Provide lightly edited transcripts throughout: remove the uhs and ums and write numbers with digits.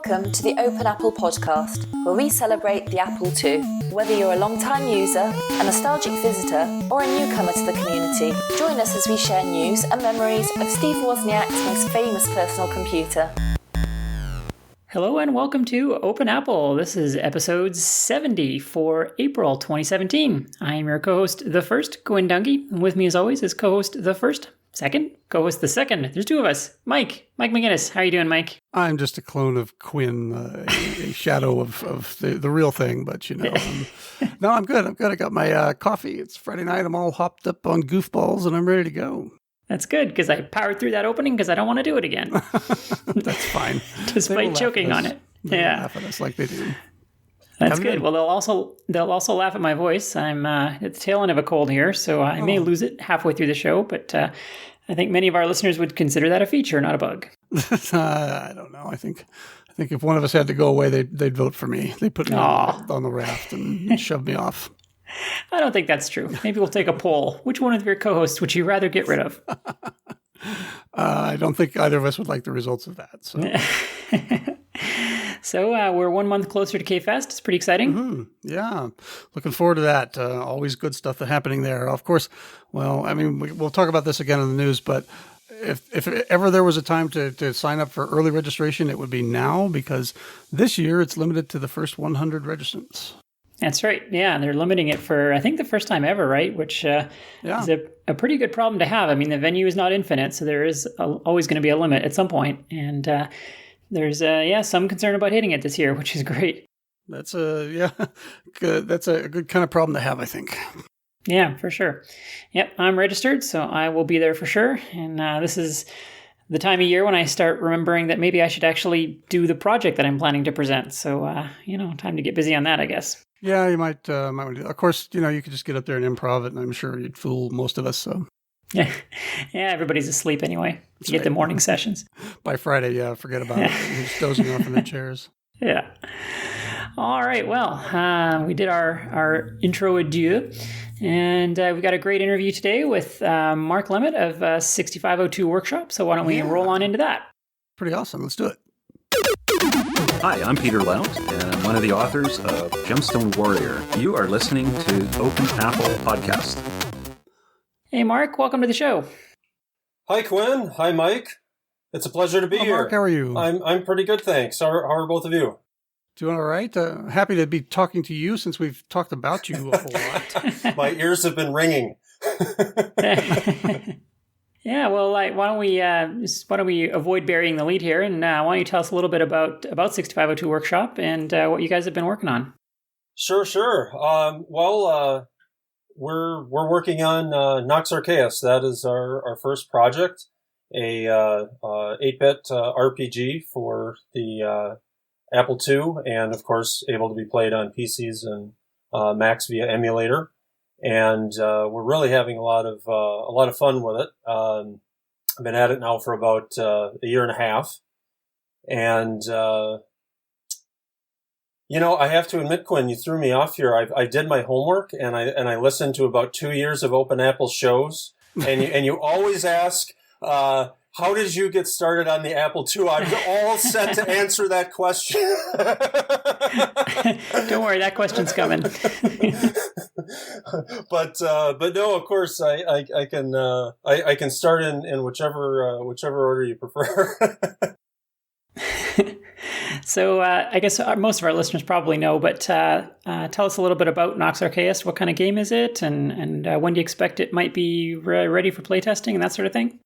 Welcome to the Open Apple podcast, where we celebrate the Apple II. Whether you're a long-time user, a nostalgic visitor, or a newcomer to the community, join us as we share news and memories of Steve Wozniak's most famous personal computer. Hello and welcome to Open Apple. This is episode 70 for April 2017. I am your co-host, the first, Quinn Dungy. And with me as always is co-host the first, second, co-host the second. There's two of us. Mike McGinnis. How are you doing, Mike? I'm just a clone of Quinn, a shadow of the real thing, but you know. No, I'm good. I got my coffee. It's Friday night. I'm all hopped up on goofballs and I'm ready to go. That's good, because I powered through that opening because I don't want to do it again. That's fine. Despite choking on it. They'll laugh at us like they do. That's good. Well, they'll also laugh at my voice. I'm at the tail end of a cold here, so I may lose it halfway through the show, but I think many of our listeners would consider that a feature, not a bug. I don't know. I think if one of us had to go away, they'd vote for me. They put me on the raft and shove me off. I don't think that's true. Maybe we'll take a poll. Which one of your co-hosts would you rather get rid of? I don't think either of us would like the results of that. So we're 1 month closer to K-Fest. It's pretty exciting. Mm-hmm. Yeah. Looking forward to that. Always good stuff happening there. Of course, well, I mean, we'll talk about this again in the news, but if ever there was a time to sign up for early registration, it would be now, because this year it's limited to the first 100 registrants. That's right. Yeah, they're limiting it for, I think, the first time ever, right? Which is a pretty good problem to have. I mean, the venue is not infinite, so there is always going to be a limit at some point. And there's, some concern about hitting it this year, which is great. That's good. That's a good kind of problem to have, I think. Yeah, for sure. Yep, I'm registered, so I will be there for sure. And this is the time of year when I start remembering that maybe I should actually do the project that I'm planning to present. So, time to get busy on that, I guess. Yeah, you might want to do that. Of course, you could just get up there and improv it, and I'm sure you'd fool most of us. So, yeah, everybody's asleep anyway. You get the morning sessions. By Friday, forget about it. You're just dozing off in their chairs. Yeah. All right. Well, we did our intro adieu, and we got a great interview today with Mark Lemmert of 6502 Workshop. So why don't we roll on into that? Pretty awesome. Let's do it. Hi, I'm Peter Lount, and I'm one of the authors of Gemstone Warrior. You are listening to Open Apple Podcast. Hey, Mark. Welcome to the show. Hi, Quinn. Hi, Mike. It's a pleasure to be here. Mark, how are you? I'm pretty good, thanks. How are both of you? Doing all right. Happy to be talking to you since we've talked about you a whole lot. My ears have been ringing. Yeah, well, why don't we avoid burying the lead here, and why don't you tell us a little bit about 6502 Workshop and what you guys have been working on? Sure. We're working on Nox Archaist. That is our first project, a 8-bit RPG for the Apple II, and of course able to be played on PCs and Macs via emulator. And we're really having a lot of fun with it. I've been at it now for about a year and a half, and I have to admit, Quinn, you threw me off here. I did my homework, and I listened to about 2 years of Open Apple shows, and you always ask, how did you get started on the Apple II? I'm all set to answer that question. Don't worry, that question's coming. But no, of course, I can start in whichever order you prefer. So I guess most of our listeners probably know, but tell us a little bit about Nox Archaist. What kind of game is it, and when do you expect it might be ready for playtesting and that sort of thing?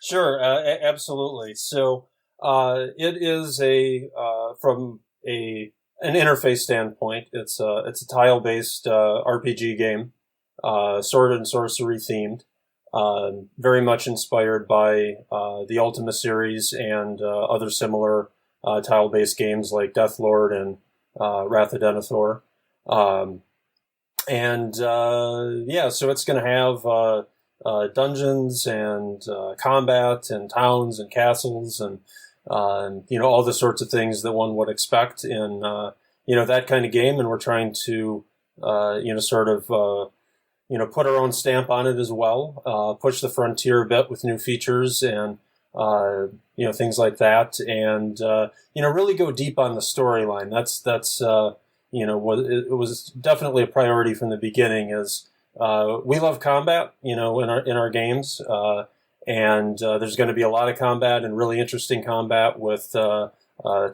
Sure, absolutely. So it is from an interface standpoint, it's a tile-based RPG game, sword and sorcery themed, very much inspired by the Ultima series and other similar tile-based games like Deathlord and Wrath of Denethor. So it's going to have dungeons and combat and towns and castles and all the sorts of things that one would expect in that kind of game. And we're trying to put our own stamp on it as well, push the frontier a bit with new features and things like that, and really go deep on the storyline. That's it was definitely a priority from the beginning. Is we love combat, in our games, and there's going to be a lot of combat and really interesting combat with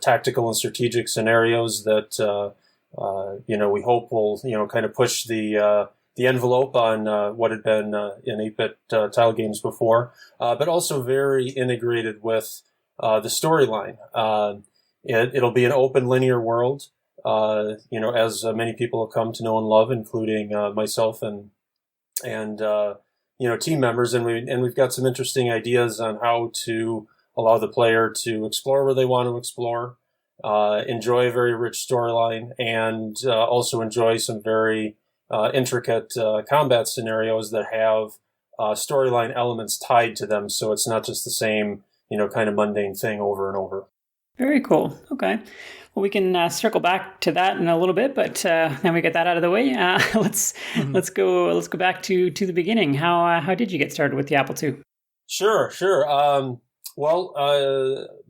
tactical and strategic scenarios that we hope will kind of push the envelope on what had been in 8-bit tile games before, but also very integrated with the storyline. It'll be an open linear world, as many people have come to know and love, including myself and team members, and we've got some interesting ideas on how to allow the player to explore where they want to explore, enjoy a very rich storyline, and also enjoy some very intricate combat scenarios that have storyline elements tied to them, so it's not just the same, kind of mundane thing over and over. Very cool. Okay. Well, we can circle back to that in a little bit, but now we get that out of the way. Let's go back to the beginning. How did you get started with the Apple II? Sure.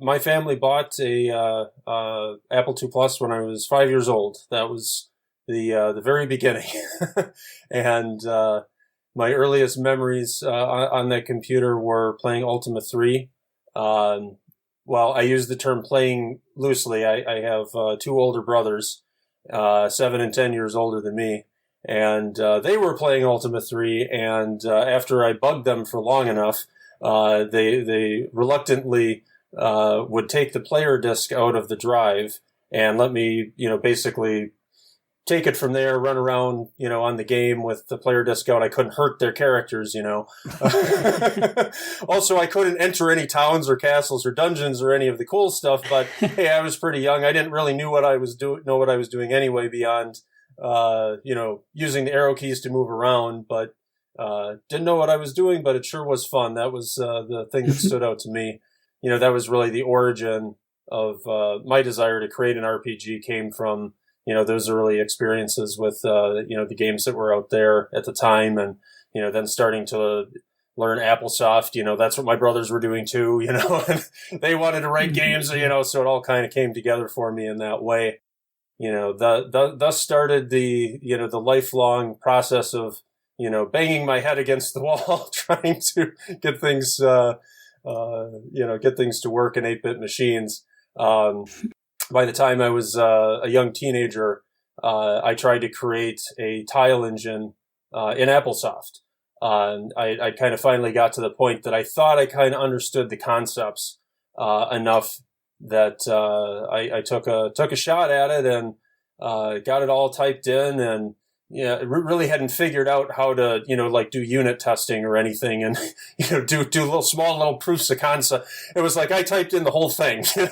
My family bought a Apple II Plus when I was 5 years old. That was the very beginning, and my earliest memories on that computer were playing Ultima 3. I use the term playing loosely. I have two older brothers, 7 and 10 years older than me, and they were playing Ultima 3, and after I bugged them for long enough, they reluctantly would take the player disc out of the drive and let me, basically take it from there, run around, on the game with the player disc out. I couldn't hurt their characters, Also, I couldn't enter any towns or castles or dungeons or any of the cool stuff, but hey, I was pretty young. I didn't really know what I was doing anyway beyond, using the arrow keys to move around, but didn't know what I was doing, but it sure was fun. That was the thing that stood out to me. That was really the origin of my desire to create an RPG, came from those early experiences with, the games that were out there at the time, and, then starting to learn AppleSoft, that's what my brothers were doing too, and they wanted to write games, so it all kind of came together for me in that way. Thus started the lifelong process of, banging my head against the wall, trying to get things, to work in 8-bit machines. By the time I was a young teenager, I tried to create a tile engine in AppleSoft. I kind of finally got to the point that I thought I kind of understood the concepts enough that I took a shot at it and got it all typed in, and really hadn't figured out how to, do unit testing or anything, and, do small little proofs of concept. It was like I typed in the whole thing, and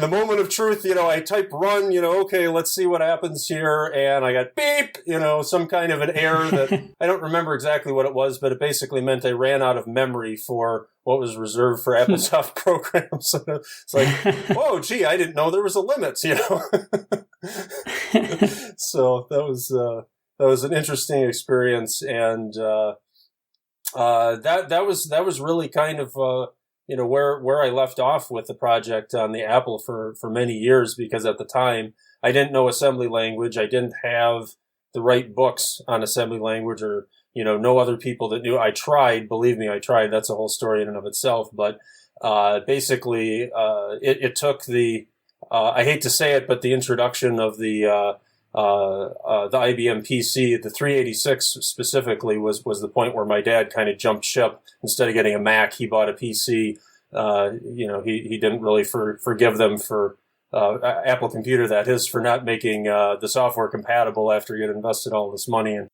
the moment of truth, I type run, okay, let's see what happens here. And I got beep, some kind of an error that I don't remember exactly what it was, but it basically meant I ran out of memory for what was reserved for AppleSoft programs. It's like, whoa, gee, I didn't know there was a limit, So that was an interesting experience, and that was really kind of where I left off with the project on the Apple for many years, because at the time I didn't know assembly language. I didn't have the right books on assembly language, or no other people that knew. I tried, believe me, I tried. That's a whole story in and of itself. But basically, it took the I hate to say it, but the introduction of the IBM PC, the 386 specifically, was the point where my dad kind of jumped ship. Instead of getting a Mac, he bought a PC. He didn't really forgive them for Apple Computer, that is, for not making the software compatible after he had invested all this money. And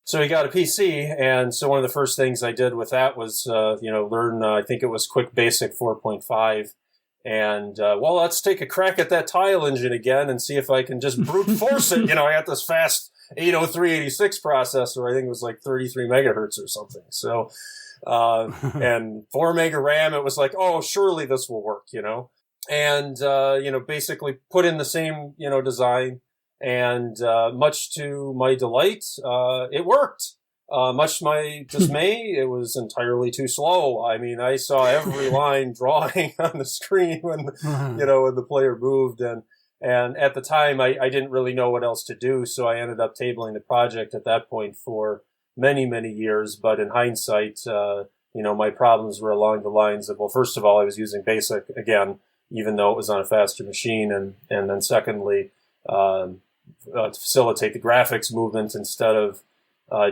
so he got a PC, and so one of the first things I did with that was learn. I think it was Quick Basic 4.5. And, let's take a crack at that tile engine again and see if I can just brute force it. I got this fast 80386 processor. I think it was like 33 megahertz or something. So, and 4 mega RAM. It was like, oh, surely this will work, and, basically put in the same, design, and, much to my delight, it worked. much to my dismay, it was entirely too slow. I mean, I saw every line drawing on the screen when, when the player moved. And at the time, I didn't really know what else to do. So I ended up tabling the project at that point for many, many years. But in hindsight, my problems were along the lines of, well, first of all, I was using BASIC again, even though it was on a faster machine. And then secondly, to facilitate the graphics movement instead of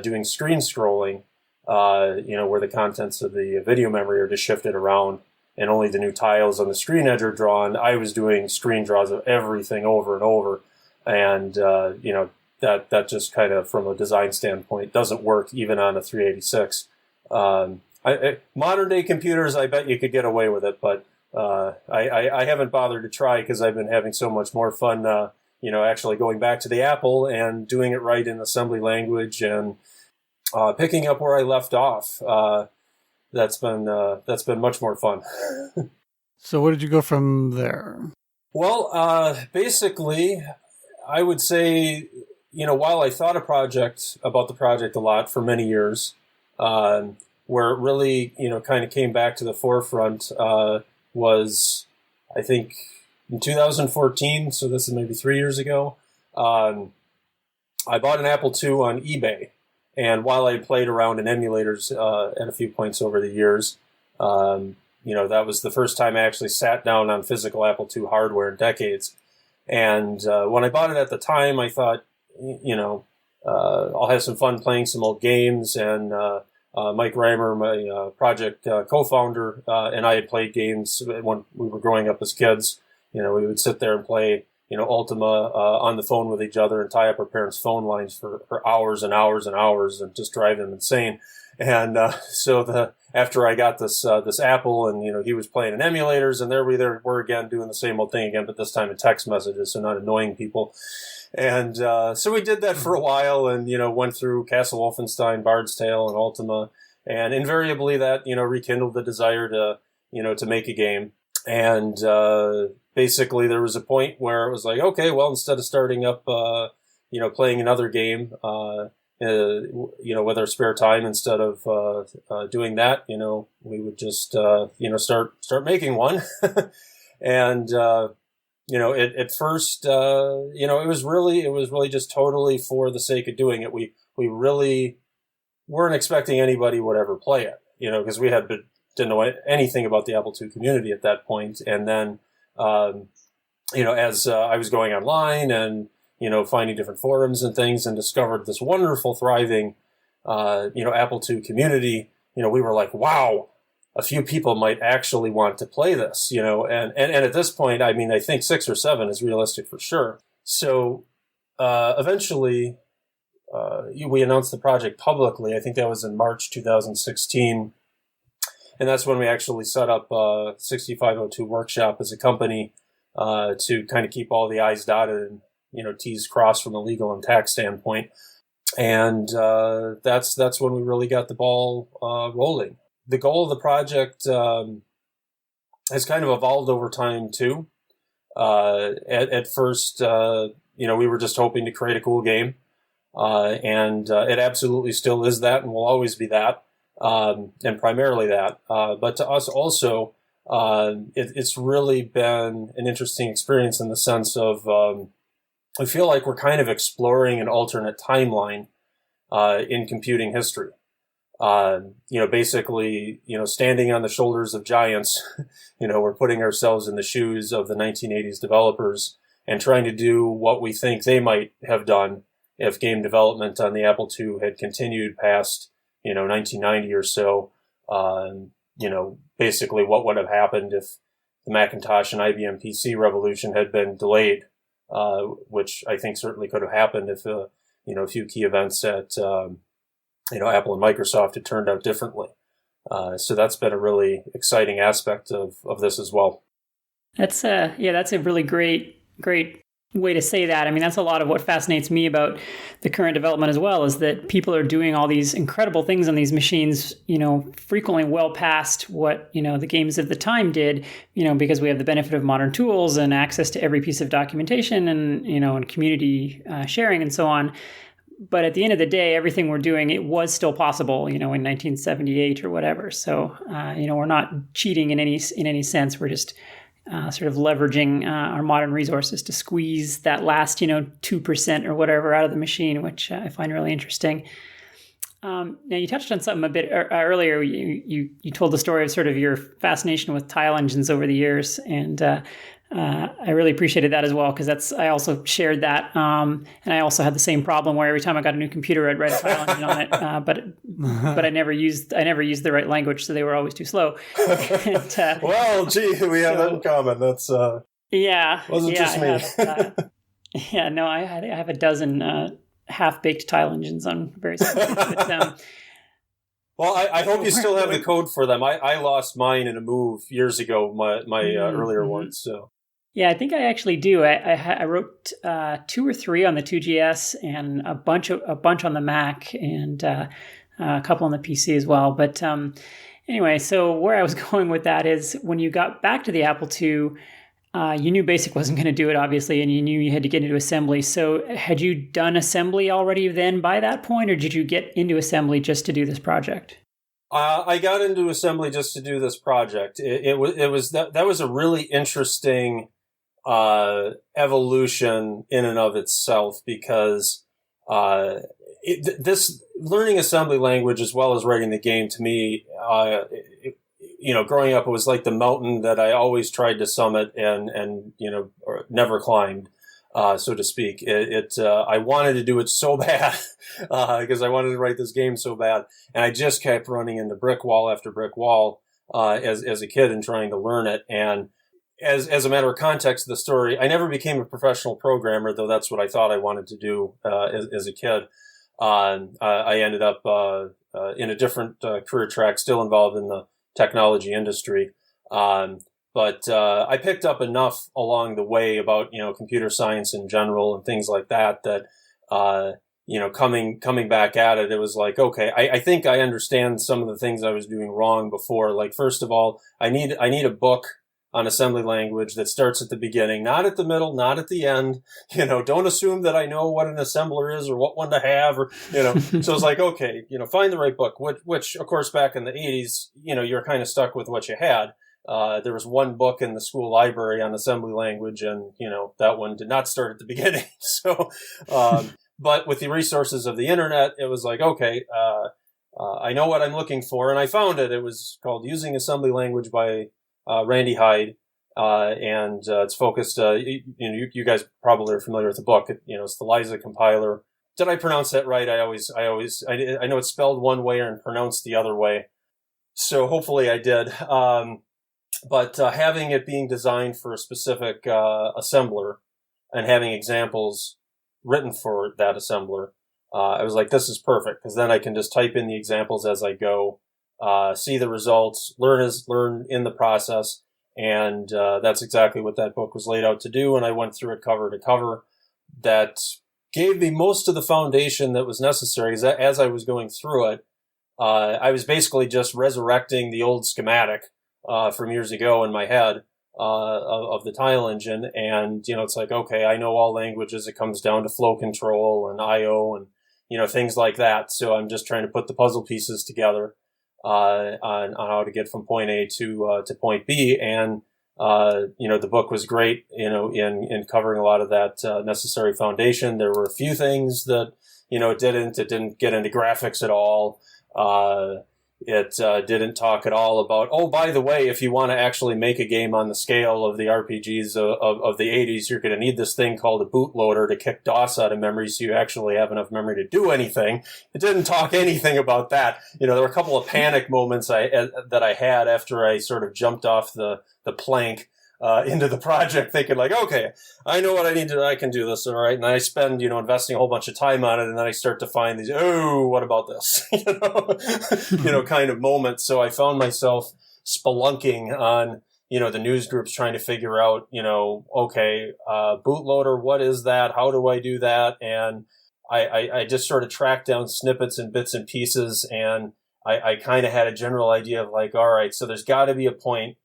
doing screen scrolling, where the contents of the video memory are just shifted around and only the new tiles on the screen edge are drawn. I was doing screen draws of everything over and over. And, that just kind of, from a design standpoint, doesn't work even on a 386. Modern day computers, I bet you could get away with it, but I haven't bothered to try because I've been having so much more fun actually going back to the Apple and doing it right in assembly language and picking up where I left off. That's been much more fun. So where did you go from there? Well, basically, I would say, while I thought about the project a lot for many years, where it really, kind of came back to the forefront was, I think, in 2014, so this is maybe 3 years ago, I bought an Apple II on eBay. And while I played around in emulators at a few points over the years, that was the first time I actually sat down on physical Apple II hardware in decades. And when I bought it at the time, I thought, I'll have some fun playing some old games. And Mike Reimer, my project co-founder, and I had played games when we were growing up as kids. We would sit there and play, Ultima on the phone with each other and tie up our parents' phone lines for hours and hours and hours and just drive them insane. And so after I got this Apple and, he was playing in emulators and there we were again doing the same old thing again, but this time in text messages, so not annoying people. And so we did that for a while and, went through Castle Wolfenstein, Bard's Tale, and Ultima. And invariably that, rekindled the desire to, to make a game. And basically there was a point where it was like, okay, well, instead of starting up, playing another game, with our spare time, instead of doing that, we would just, start making one. And, at first, it was really just totally for the sake of doing it. We really weren't expecting anybody would ever play it, because we didn't know anything about the Apple II community at that point. And then, as I was going online and, finding different forums and things and discovered this wonderful, thriving, Apple II community, we were like, wow, a few people might actually want to play this, and at this point, I mean, I think 6 or 7 is realistic for sure. So, eventually, we announced the project publicly. I think that was in March 2016. And that's when we actually set up 6502 Workshop as a company to kind of keep all the I's dotted and, T's crossed from a legal and tax standpoint. And that's when we really got the ball rolling. The goal of the project has kind of evolved over time, too. At first, we were just hoping to create a cool game. And it absolutely still is that and will always be that. And primarily that. But to us also, it's really been an interesting experience in the sense of I feel like we're kind of exploring an alternate timeline in computing history. Basically, standing on the shoulders of giants, we're putting ourselves in the shoes of the 1980s developers and trying to do what we think they might have done if game development on the Apple II had continued past 1990 or so, basically what would have happened if the Macintosh and IBM PC revolution had been delayed, which I think certainly could have happened if, a few key events at, Apple and Microsoft had turned out differently. So that's been a really exciting aspect of this as well. That's a really great way to say that. I mean, that's a lot of what fascinates me about the current development as well, is that people are doing all these incredible things on these machines, frequently well past what, the games of the time did, because we have the benefit of modern tools and access to every piece of documentation and, and community sharing and so on. but at the end of the day, everything we're doing, it was still possible, in 1978 or whatever. So, we're not cheating in any sense. We're just sort of leveraging our modern resources to squeeze that last, 2% or whatever out of the machine, which I find really interesting. Now, you touched on something a bit earlier. You told the story of sort of your fascination with tile engines over the years, and I really appreciated that as well, because I also shared that, and I also had the same problem where every time I got a new computer, I'd write a tile engine on it, but I never used the right language, so they were always too slow. And, well, gee, we have that in common. That's wasn't just me. I have a dozen half-baked tile engines on various computers. Well, I hope you still have the code for them. I lost mine in a move years ago, my earlier ones. So. Yeah, I think I actually do. I wrote 2 or 3 on the 2GS and a bunch on the Mac, and a couple on the PC as well. But anyway, so where I was going with that is when you got back to the Apple II, you knew BASIC wasn't going to do it, obviously, and you knew you had to get into assembly. So had you done assembly already then by that point, or did you get into assembly just to do this project? I got into assembly just to do this project. It was that was a really interesting evolution in and of itself, because this learning assembly language as well as writing the game, to me, growing up, it was like the mountain that I always tried to summit and never climbed, so to speak. I wanted to do it so bad because I wanted to write this game so bad, and I just kept running into brick wall after brick wall as a kid and trying to learn it. And as a matter of context of the story, I never became a professional programmer, though that's what I thought I wanted to do as a kid. I ended up in a different career track, still involved in the technology industry. But I picked up enough along the way about, computer science in general and things like that, coming back at it, it was like, okay, I think I understand some of the things I was doing wrong before. Like, first of all, I need a book on assembly language that starts at the beginning, not at the middle, not at the end. Don't assume that I know what an assembler is or what one to have, or, so it's like, okay, find the right book, which of course, back in the 80s, you're kind of stuck with what you had. There was one book in the school library on assembly language, and, that one did not start at the beginning. So, but with the resources of the internet, it was like, okay, I know what I'm looking for, and I found it. It was called Using Assembly Language by Randy Hyde, and it's focused. You guys probably are familiar with the book. It's the Liza compiler. Did I pronounce that right? I know it's spelled one way and pronounced the other way, so hopefully I did. But having it being designed for a specific assembler and having examples written for that assembler, I was like, this is perfect, because then I can just type in the examples as I go. See the results, learn in the process, and that's exactly what that book was laid out to do. And I went through it cover to cover. That gave me most of the foundation that was necessary. As I was going through it, I was basically just resurrecting the old schematic from years ago in my head of the tile engine. And it's like, okay, I know all languages. It comes down to flow control and I/O and things like that. So I'm just trying to put the puzzle pieces together on how to get from point A to point B. And, the book was great, in covering a lot of that necessary foundation. There were a few things that, it didn't get into graphics at all. It didn't talk at all about, oh, by the way, if you want to actually make a game on the scale of the RPGs of the 80s, you're going to need this thing called a bootloader to kick DOS out of memory so you actually have enough memory to do anything. It didn't talk anything about that. There were a couple of panic moments that I had after I sort of jumped off the plank into the project, thinking like, okay, I know what I need to do. I can do this. All right. And I spend, investing a whole bunch of time on it. And then I start to find these, oh, what about this? Kind of moments. So I found myself spelunking on, the news groups trying to figure out, okay, bootloader, what is that? How do I do that? And I just sort of tracked down snippets and bits and pieces. And I kind of had a general idea of like, all right, so there's got to be a point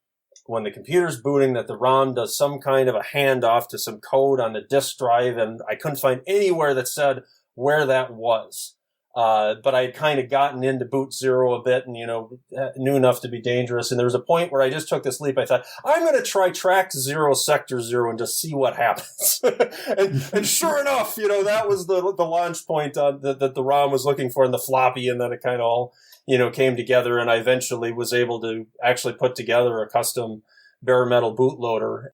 when the computer's booting that the ROM does some kind of a handoff to some code on the disk drive, and I couldn't find anywhere that said, where that was. But I had kind of gotten into Boot Zero a bit and, knew enough to be dangerous. And there was a point where I just took this leap. I thought, I'm going to try Tract 0, Sector 0 and just see what happens. and sure enough, that was the launch point that the ROM was looking for in the floppy. And then it kind of all, came together. And I eventually was able to actually put together a custom bare metal bootloader,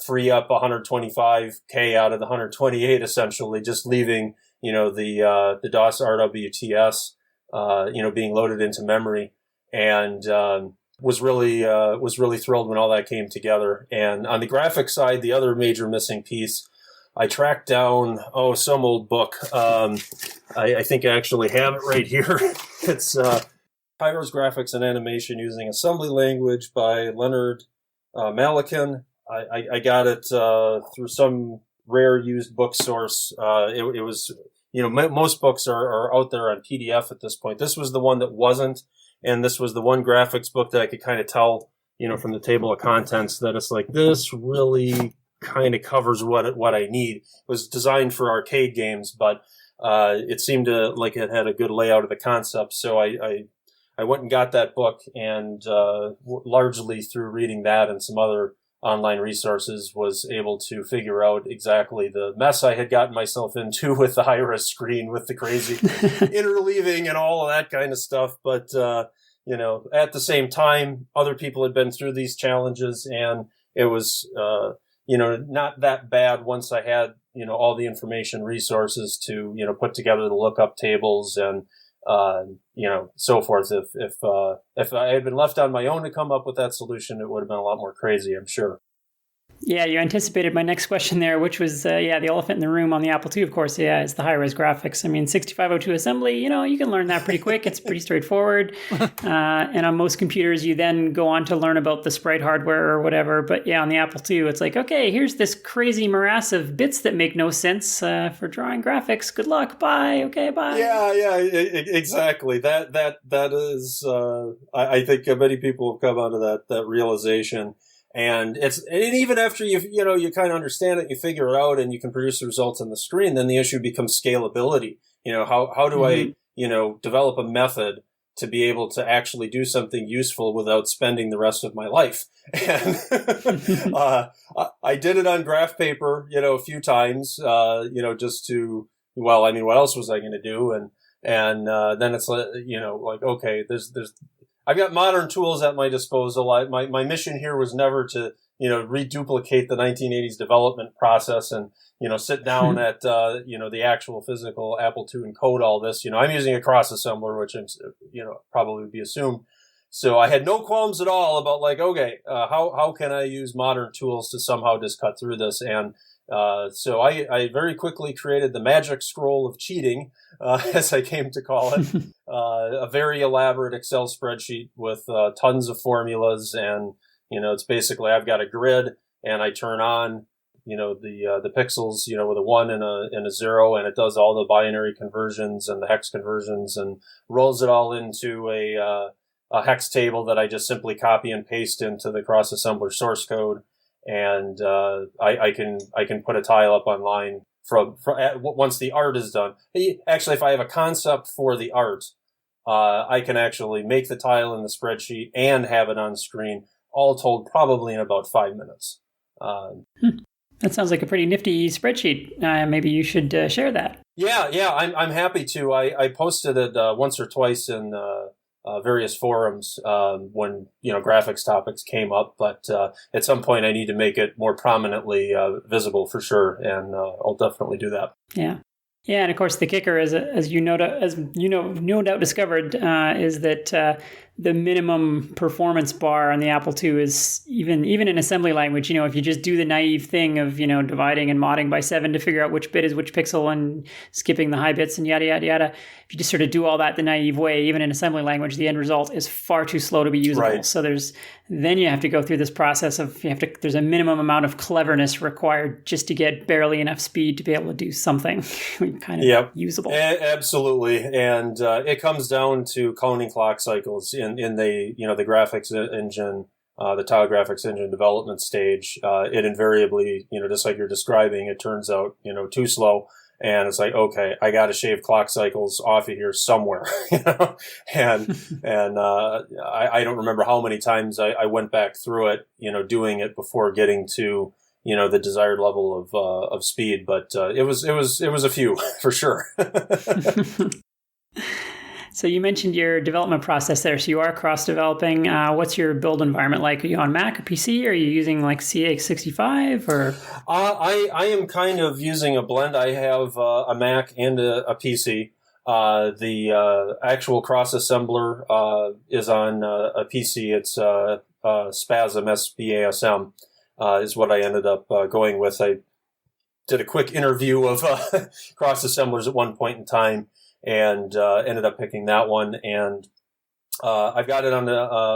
free up 125K out of the 128, essentially, just leaving the DOS RWTS, being loaded into memory, and was really thrilled when all that came together. And on the graphics side, the other major missing piece, I tracked down some old book. I think I actually have it right here. It's Pyro's Graphics and Animation Using Assembly Language by Leonard Malikan. I got it through some rare used book source. It was. Most books are out there on PDF at this point. This was the one that wasn't, and this was the one graphics book that I could kind of tell, from the table of contents that it's like, this really kind of covers what I need. It was designed for arcade games, but it seemed like it had a good layout of the concept. So I went and got that book, and largely through reading that and some other online resources was able to figure out exactly the mess I had gotten myself into with the high-res screen, with the crazy interleaving and all of that kind of stuff. But, at the same time, other people had been through these challenges, and it was, not that bad once I had, all the information resources to, put together the lookup tables and, so forth. If I had been left on my own to come up with that solution, it would have been a lot more crazy, I'm sure. Yeah, you anticipated my next question there, which was, the elephant in the room on the Apple II, of course, is the high-res graphics. I mean, 6502 assembly, you can learn that pretty quick. It's pretty straightforward. And on most computers, you then go on to learn about the sprite hardware or whatever. But yeah, on the Apple II, it's like, okay, here's this crazy morass of bits that make no sense for drawing graphics. Good luck. Bye. Okay, bye. Yeah, exactly. That is, I think many people have come onto that realization. And even after you kind of understand it, you figure it out, and you can produce the results on the screen, then the issue becomes scalability. How do I, develop a method to be able to actually do something useful without spending the rest of my life? And I did it on graph paper, a few times, just to, what else was I going to do? And then it's like, okay, there's I've got modern tools at my disposal. My mission here was never to, reduplicate the 1980s development process and, sit down at, the actual physical Apple II and code all this. I'm using a cross assembler, which, probably would be assumed. So I had no qualms at all about okay, how can I use modern tools to somehow just cut through this? And, so I very quickly created the magic scroll of cheating, as I came to call it, a very elaborate Excel spreadsheet with tons of formulas. And, it's basically, I've got a grid, and I turn on, the pixels, with a 1 and a 0, and it does all the binary conversions and the hex conversions and rolls it all into a hex table that I just simply copy and paste into the cross assembler source code. And I can put a tile up online from once the art is done. Actually, if I have a concept for the art, I can actually make the tile in the spreadsheet and have it on screen, all told probably in about 5 minutes. That sounds like a pretty nifty spreadsheet. Maybe you should share that. Yeah, I'm happy to. I posted it once or twice in various forums when graphics topics came up, but at some point I need to make it more prominently visible for sure, and I'll definitely do that. Yeah, and of course the kicker is, as you no doubt discovered, is that the minimum performance bar on the Apple II is even in assembly language. If you just do the naive thing of dividing and modding by 7 to figure out which bit is which pixel and skipping the high bits and yada yada yada. If you just sort of do all that the naive way, even in assembly language, the end result is far too slow to be usable. Right. So then you have to go through this process of there's a minimum amount of cleverness required just to get barely enough speed to be able to do something kind of usable. Absolutely, and it comes down to cloning clock cycles in the the graphics engine, the tile graphics engine development stage. It invariably, just like you're describing, it turns out too slow. And it's like, okay, I got to shave clock cycles off of here somewhere, and I don't remember how many times I went back through it, doing it before getting to, the desired level of speed. But it was a few for sure. So you mentioned your development process there. So you are cross-developing. What's your build environment like? Are you on Mac or PC? Are you using like CX65 or? I am kind of using a blend. I have a Mac and a PC. The actual cross-assembler is on a PC. It's Spasm, SBASM, is what I ended up going with. I did a quick interview of cross-assemblers at one point in time, and ended up picking that one. And I've got it on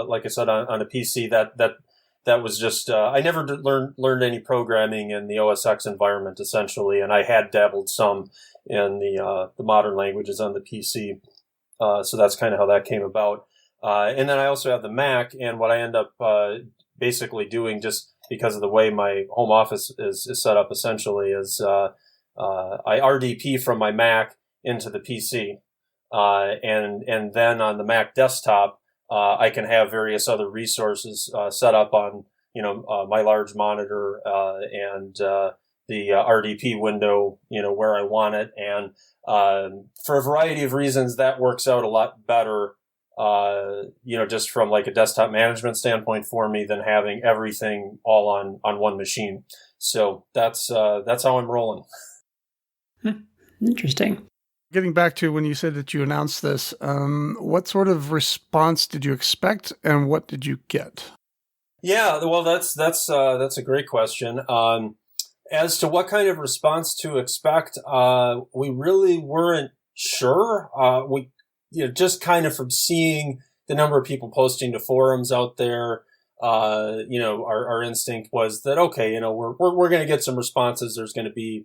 like I said, on a PC. That was just I never learned any programming in the OS X environment essentially, and I had dabbled some in the modern languages on the PC. So that's kind of how that came about. And then I also have the Mac, and what I end up basically doing, just because of the way my home office is set up, essentially, is I RDP from my Mac into the PC, and then on the Mac desktop, I can have various other resources set up on my large monitor and the RDP window, where I want it, and for a variety of reasons, that works out a lot better, just from like a desktop management standpoint for me than having everything all on one machine. So that's how I'm rolling. Interesting. Getting back to when you said that you announced this, what sort of response did you expect, and what did you get? Yeah, well, that's a great question. As to what kind of response to expect, we really weren't sure. We, just kind of from seeing the number of people posting to forums out there, our instinct was that, okay, we're going to get some responses. There's going to be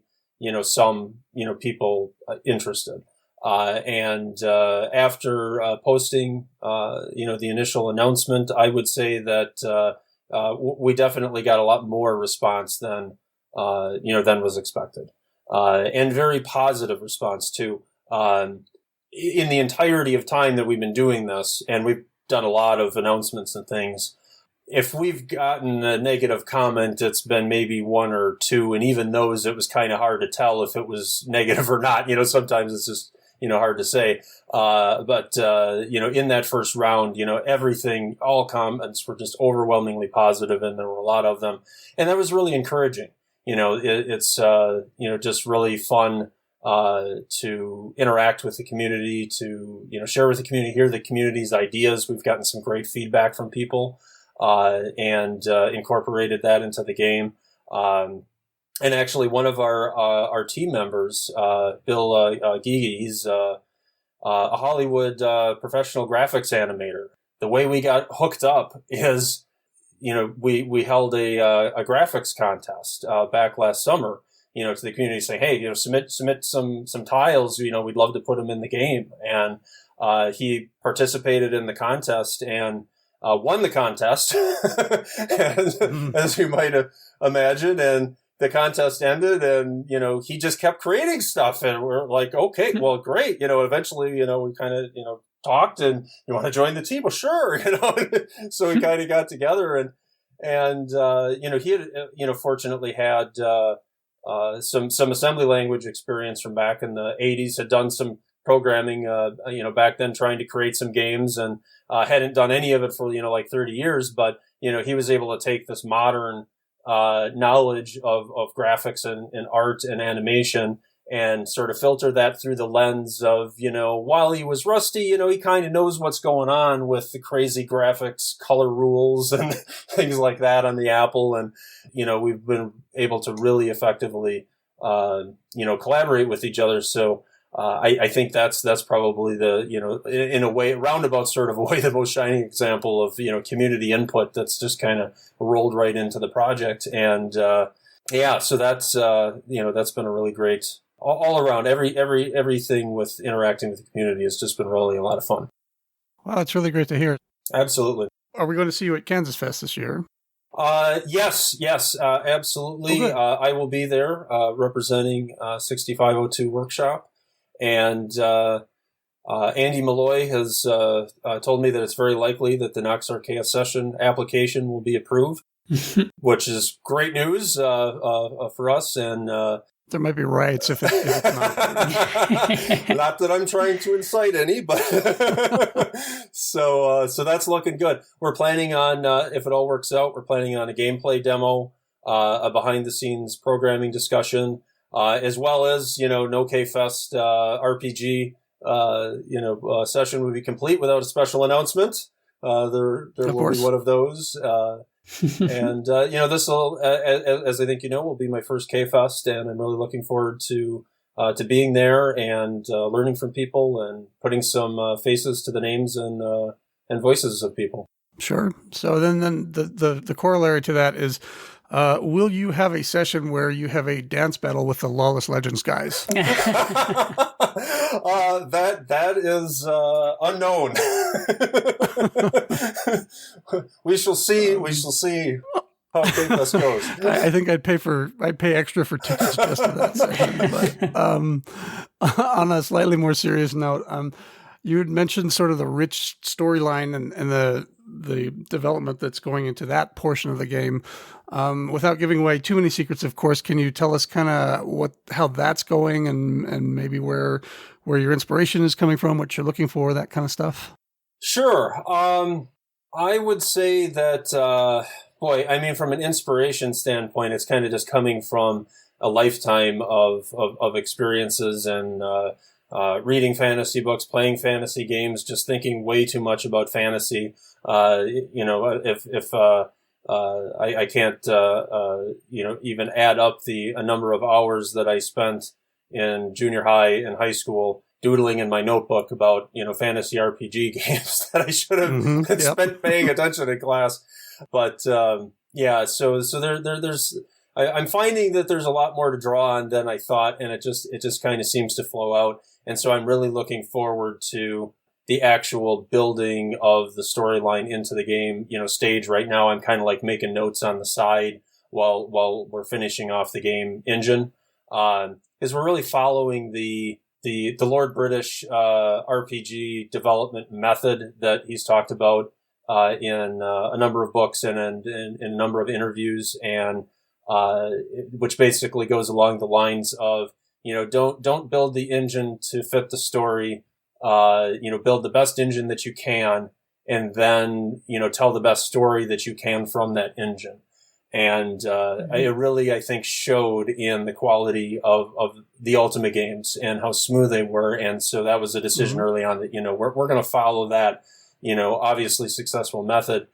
some, people interested. And after posting, the initial announcement, I would say that we definitely got a lot more response than was expected. And very positive response too. In the entirety of time that we've been doing this, and we've done a lot of announcements and things, if we've gotten a negative comment, it's been maybe one or two, and even those, it was kind of hard to tell if it was negative or not. Sometimes it's just, hard to say. But in that first round, everything, all comments were just overwhelmingly positive, and there were a lot of them. And that was really encouraging. It's just really fun to interact with the community, to, share with the community, hear the community's ideas. We've gotten some great feedback from people. And incorporated that into the game. And actually, one of our team members, Bill Giggie, he's a Hollywood professional graphics animator. The way we got hooked up is, we held a graphics contest back last summer. To the community, saying, hey, submit some tiles. We'd love to put them in the game. And he participated in the contest and won the contest, as you might imagine. And the contest ended, and, he just kept creating stuff. And we're like, okay, well, great. Eventually, we kind of, talked, and you want to join the team? Well, sure. So we kind of got together, and he had, fortunately had, some assembly language experience from back in the 80s, had done some programming, back then, trying to create some games, and hadn't done any of it for, like 30 years. But, he was able to take this modern knowledge of graphics and art and animation and sort of filter that through the lens of, while he was rusty, he kind of knows what's going on with the crazy graphics, color rules, and things like that on the Apple. And, we've been able to really effectively, collaborate with each other. So, I think that's probably the, in a way, roundabout sort of a way, the most shining example of, community input that's just kind of rolled right into the project. And, so that's, that's been a really great all around. Everything with interacting with the community has just been really a lot of fun. Wow, it's really great to hear. Absolutely. Are we going to see you at Kansas Fest this year? Yes, absolutely. Okay. I will be there representing 6502 Workshop, and Andy Malloy has told me that it's very likely that the Nox Archaist session application will be approved, which is great news for us. And There might be riots if it's not. not that I'm trying to incite any, but so that's looking good. We're planning on, if it all works out, we're planning on a gameplay demo, a behind-the-scenes programming discussion, as well as No K Fest RPG. Session would be complete without a special announcement. There will be one of those. And this will, as I think will be my first K Fest, and I'm really looking forward to being there and learning from people and putting some faces to the names and voices of people. Sure. So then the corollary to that is, will you have a session where you have a dance battle with the Lawless Legends guys? That is unknown. We shall see. We shall see how this goes. I think I'd pay extra for tickets just to that session. But on a slightly more serious note, you had mentioned sort of the rich storyline and the development that's going into that portion of the game. Without giving away too many secrets, of course, can you tell us kind of how that's going and maybe where your inspiration is coming from, what you're looking for, that kind of stuff? Sure. I would say that, from an inspiration standpoint, it's kind of just coming from a lifetime of experiences and reading fantasy books, playing fantasy games, just thinking way too much about fantasy. If I can't, even add up a number of hours that I spent in junior high and high school doodling in my notebook about, fantasy RPG games that I should have spent paying attention in class. But, so there's, I'm finding that there's a lot more to draw on than I thought, and it just kind of seems to flow out. And so I'm really looking forward to the actual building of the storyline into the game, stage. Right now, I'm kind of like making notes on the side while we're finishing off the game engine. Because we're really following the Lord British RPG development method that he's talked about in a number of books and in a number of interviews, and which basically goes along the lines of, don't build the engine to fit the story. Build the best engine that you can, and then, tell the best story that you can from that engine. And it really, I think, showed in the quality of the Ultima games and how smooth they were. And so that was a decision early on that, we're going to follow that, obviously successful method.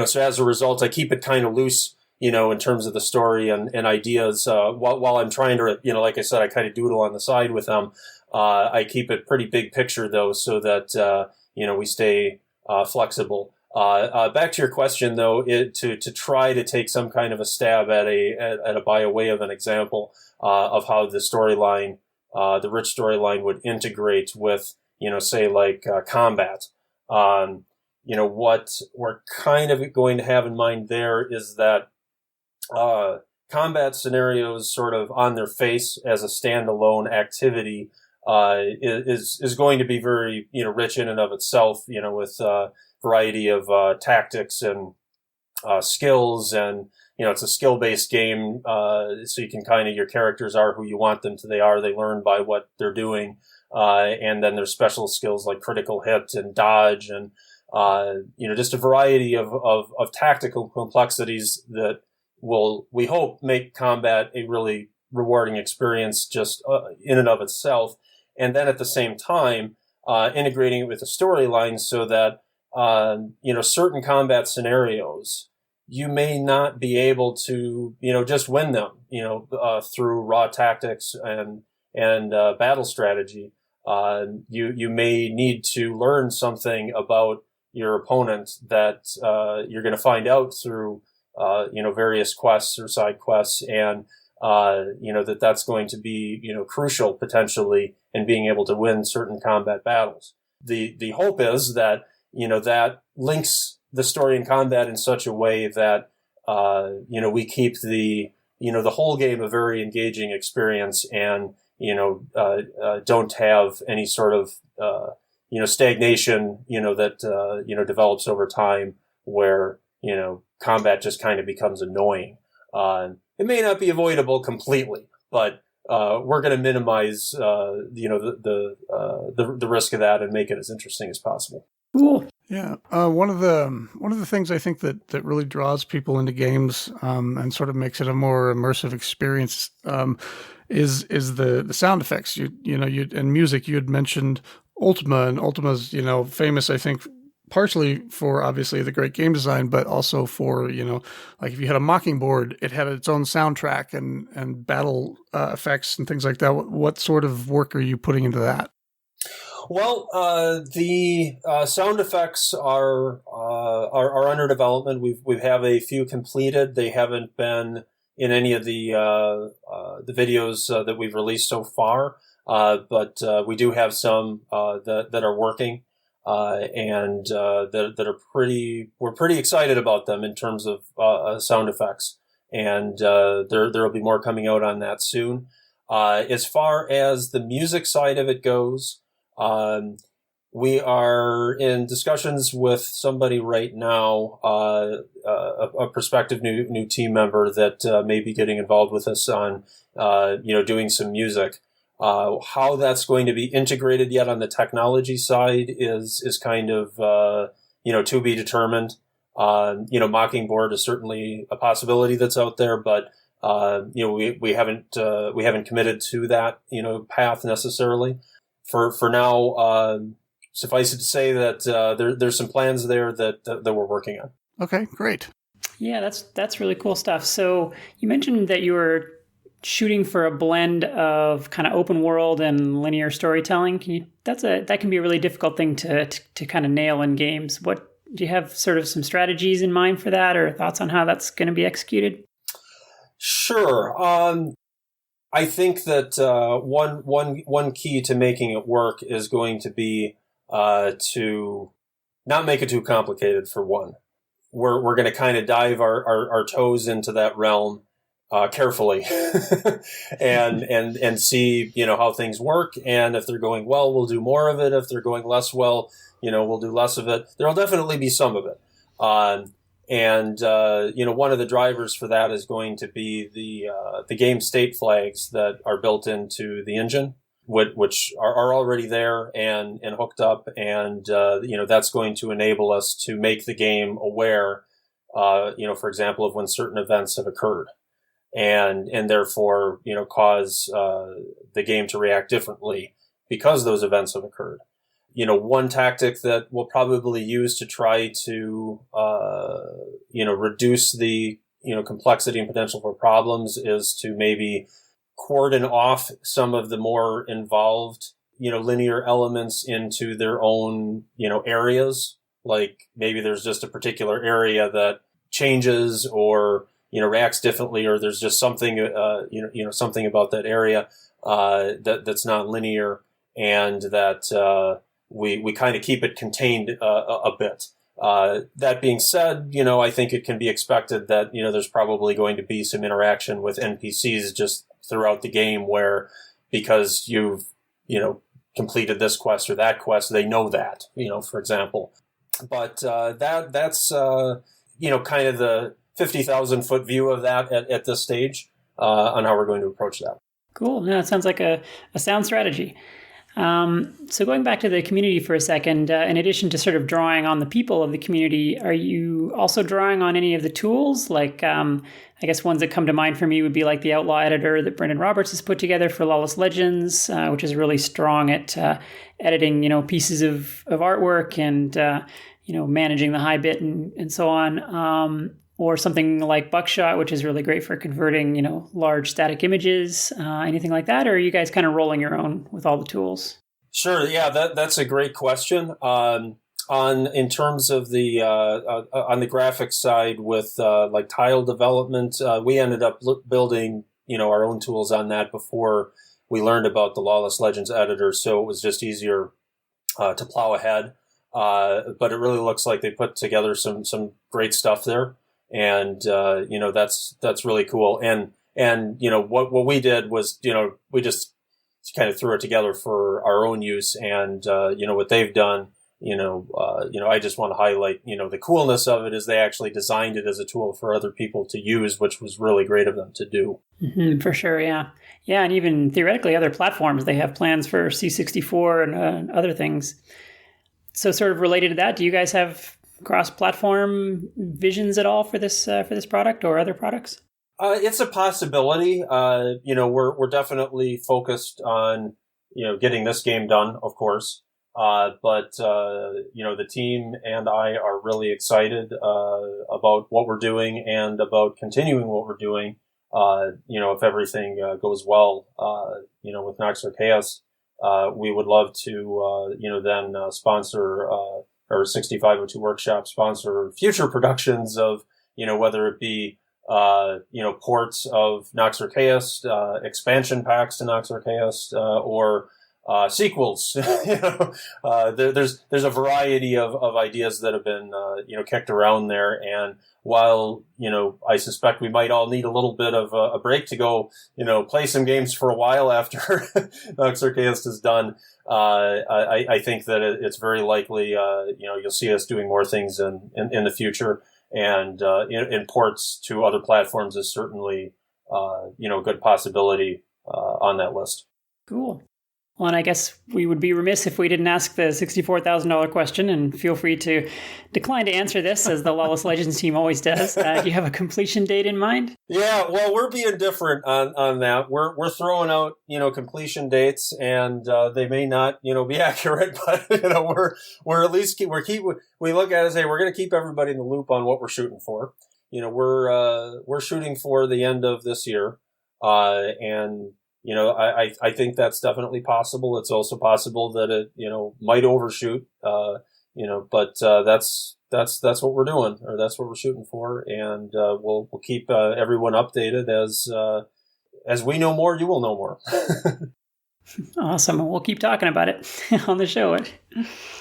So as a result, I keep it kind of loose, in terms of the story and ideas, while I'm trying to, like I said, I kind of doodle on the side with them. I keep it pretty big picture though, so that, we stay flexible. Back to your question though, to try to take some kind of a stab at a by way of an example, of how the storyline, the rich storyline would integrate with, say like, combat. What we're kind of going to have in mind there is that, combat scenarios sort of on their face as a standalone activity, is going to be very, rich in and of itself, with variety of tactics and skills, and it's a skill-based game, so you can your characters are who you want them to. They learn by what they're doing, and then there's special skills like critical hit and dodge, and just a variety of tactical complexities that will, we hope, make combat a really rewarding experience just in and of itself. And then at the same time, integrating it with the storyline so that, certain combat scenarios, you may not be able to, just win them, through raw tactics and battle strategy. You may need to learn something about your opponent that you're going to find out through, various quests or side quests, and that's going to be, crucial potentially in being able to win certain combat battles. The hope is that, that links the story and combat in such a way that, we keep the whole game a very engaging experience, and don't have any sort of stagnation that develops over time, where combat just kind of becomes annoying. It may not be avoidable completely, but we're going to minimize the risk of that and make it as interesting as possible. Cool. Yeah, one of the things I think that really draws people into games and sort of makes it a more immersive experience is the sound effects. You and music. You had mentioned Ultima, and Ultima's famous, I think, partially for obviously the great game design, but also for like if you had a Mockingbird, it had its own soundtrack and battle effects and things like that. What sort of work are you putting into that? Well, the sound effects are under development. We have a few completed. They haven't been in any of the videos that we've released so far, but we do have some that are working, and that are pretty. We're pretty excited about them in terms of sound effects, and there will be more coming out on that soon. As far as the music side of it goes, we are in discussions with somebody right now, a prospective new team member that may be getting involved with us on, doing some music. How that's going to be integrated yet on the technology side is kind of, to be determined. Mockingbird is certainly a possibility that's out there, but, we haven't committed to that, path necessarily. For now, suffice it to say that there's some plans there that we're working on. Okay, great. Yeah, that's really cool stuff. So you mentioned that you were shooting for a blend of kind of open world and linear storytelling. That can be a really difficult thing to kind of nail in games. What do you have sort of some strategies in mind for that, or thoughts on how that's going to be executed? Sure. I think that one key to making it work is going to be to not make it too complicated. For one, we're going to kind of dive our toes into that realm carefully, and see how things work. And if they're going well, we'll do more of it. If they're going less well, we'll do less of it. There'll definitely be some of it. One of the drivers for that is going to be the game state flags that are built into the engine, which are already there and hooked up. And, that's going to enable us to make the game aware, for example, of when certain events have occurred, and therefore, cause the game to react differently because those events have occurred. One tactic that we'll probably use to try to, reduce the, complexity and potential for problems is to maybe cordon off some of the more involved, linear elements into their own, areas. Like maybe there's just a particular area that changes or, reacts differently, or there's just something, something about that area, that's not linear, and that, we kind of keep it contained a bit. That being said, I think it can be expected that, there's probably going to be some interaction with NPCs just throughout the game where, because you've, completed this quest or that quest, they know that, for example. But that's kind of the 50,000 foot view of that at this stage on how we're going to approach that. Cool. Yeah, it sounds like a sound strategy. So going back to the community for a second, in addition to sort of drawing on the people of the community, are you also drawing on any of the tools? Like, I guess ones that come to mind for me would be like the Outlaw editor that Brendan Roberts has put together for Lawless Legends, which is really strong at editing, pieces of artwork and, managing the high bit and so on. Or something like Buckshot, which is really great for converting, large static images, anything like that? Or are you guys kind of rolling your own with all the tools? Sure. Yeah, that's a great question. In terms of the on the graphics side with like tile development, we ended up building our own tools on that before we learned about the Lawless Legends editor, so it was just easier to plow ahead. But it really looks like they put together some great stuff there. And, that's really cool. And, what we did was, we just kind of threw it together for our own use. And, what they've done, I just want to highlight, the coolness of it is they actually designed it as a tool for other people to use, which was really great of them to do. Mm-hmm, for sure, yeah. Yeah, and even theoretically, other platforms, they have plans for C64 and other things. So sort of related to that, do you guys have cross-platform visions at all for this product or other products? It's a possibility. We're definitely focused on, getting this game done, of course. But the team and I are really excited about what we're doing and about continuing what we're doing. If everything goes well, with Nox Archaist, we would love to, then sponsor or 6502 Workshop sponsor future productions of, whether it be ports of Nox Archaist, expansion packs to Nox Archaist, or sequels. There's a variety of ideas that have been kicked around there, and while I suspect we might all need a little bit of a break to go play some games for a while after Nox Archaist is done, I think that it's very likely you'll see us doing more things in the future, and in ports to other platforms is certainly a good possibility on that list. Cool. Well, and I guess we would be remiss if we didn't ask the $64,000 question, and feel free to decline to answer this, as the Lawless Legends team always does. Do you have a completion date in mind? Yeah, well, we're being different on that. We're throwing out, completion dates, and they may not, be accurate, but, we're at least we look at it and say, we're going to keep everybody in the loop on what we're shooting for. We're shooting for the end of this year, and I think that's definitely possible. It's also possible that it, might overshoot, but that's what we're doing, or that's what we're shooting for. And, we'll keep, everyone updated as we know more, you will know more. Awesome. We'll keep talking about it on the show.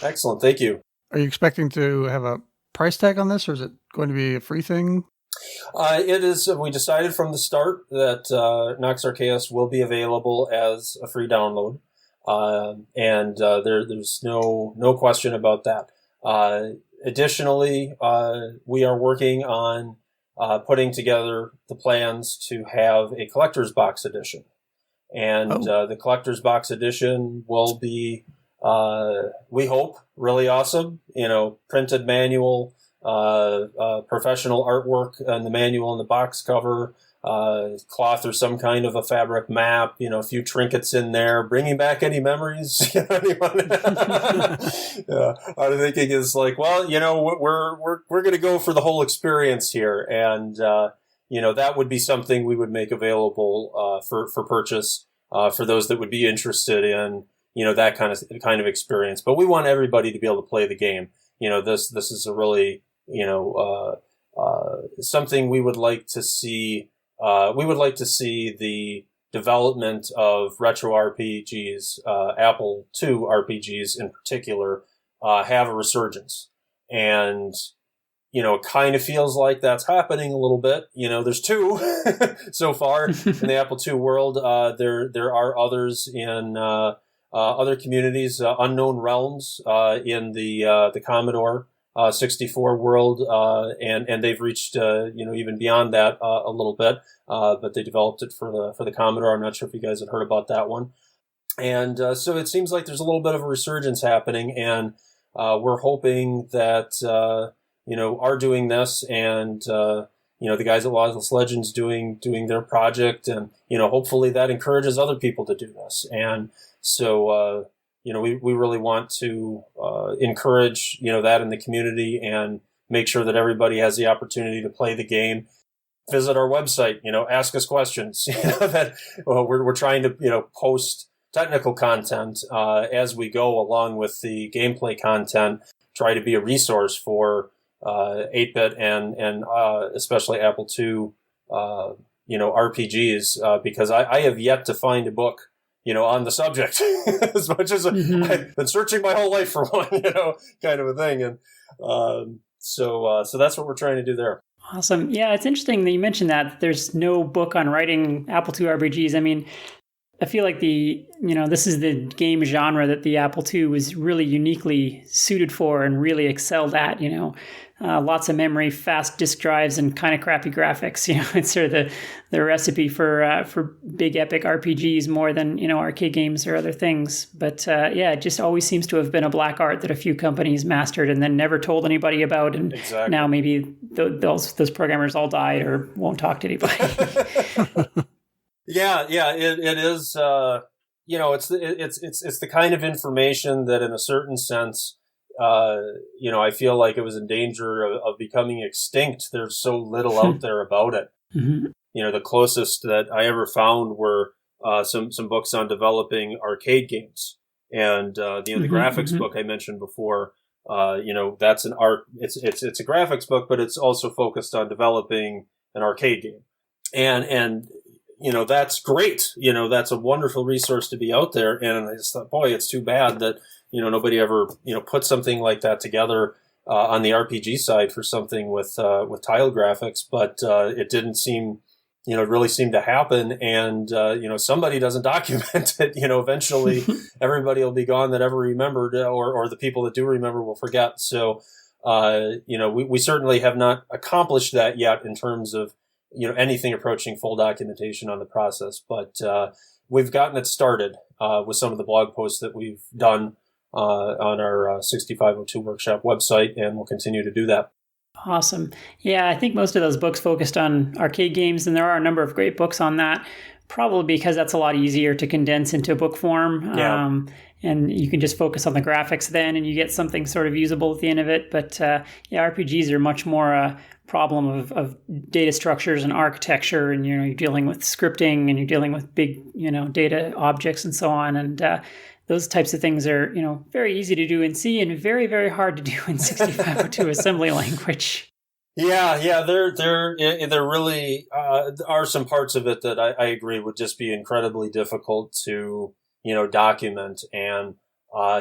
Excellent. Thank you. Are you expecting to have a price tag on this, or is it going to be a free thing? It is. We decided from the start that Nox Archaist will be available as a free download, and there's no question about that. Additionally, we are working on putting together the plans to have a collector's box edition, and the collector's box edition will be, we hope, really awesome. Printed manual. Professional artwork on the manual and the box cover, cloth or some kind of a fabric map, a few trinkets in there, bringing back any memories. I'm thinking is like, well, we're going to go for the whole experience here. And, that would be something we would make available, for purchase, for those that would be interested in, that kind of experience. But we want everybody to be able to play the game. This is a really, something we would like to see. We would like to see the development of retro RPGs, Apple II RPGs in particular, have a resurgence. And, it kind of feels like that's happening a little bit. There's two so far in the Apple II world. There are others in, other communities, Unknown Realms, in the Commodore 64 world, and they've reached even beyond that a little bit, but they developed it for the Commodore. I'm not sure if you guys had heard about that one, and so it seems like there's a little bit of a resurgence happening, and we're hoping that are doing this, and the guys at Lawless Legends doing their project, and hopefully that encourages other people to do this, and so. We really want to encourage, that in the community and make sure that everybody has the opportunity to play the game. Visit our website, ask us questions. That we're trying to, post technical content as we go along with the gameplay content. Try to be a resource for 8-bit and especially Apple II, RPGs, because I have yet to find a book on the subject, as much as I've been searching my whole life for one, kind of a thing. And so that's what we're trying to do there. Awesome. Yeah, it's interesting that you mentioned that there's no book on writing Apple II RPGs. I mean, I feel like this is the game genre that the Apple II was really uniquely suited for and really excelled at, lots of memory, fast disk drives, and kind of crappy graphics. It's sort of the recipe for big epic RPGs more than, arcade games or other things. But it just always seems to have been a black art that a few companies mastered and then never told anybody about. And Exactly. Now maybe those programmers all died or won't talk to anybody. Yeah, it is. It's the kind of information that, in a certain sense, I feel like it was in danger of becoming extinct. There's so little out there about it. Mm-hmm. The closest that I ever found were some books on developing arcade games, and the graphics book I mentioned before. That's an art. It's a graphics book, but it's also focused on developing an arcade game, and that's great. That's a wonderful resource to be out there. And I just thought, boy, it's too bad that, nobody ever, put something like that together on the RPG side for something with tile graphics. But it didn't seem, really seem to happen. And, somebody doesn't document it. Eventually everybody will be gone that ever remembered, or the people that do remember will forget. So, we certainly have not accomplished that yet in terms of, anything approaching full documentation on the process, but we've gotten it started with some of the blog posts that we've done on our 6502 workshop website, and we'll continue to do that. Awesome. Yeah, I think most of those books focused on arcade games, and there are a number of great books on that, probably because that's a lot easier to condense into book form. Yeah. And you can just focus on the graphics then, and you get something sort of usable at the end of it. But RPGs are much more a problem of data structures and architecture, and you're dealing with scripting, and you're dealing with big data objects and so on. And those types of things are very easy to do in C and very, very hard to do in 6502 assembly language. Yeah, there really are some parts of it that I agree would just be incredibly difficult to document, and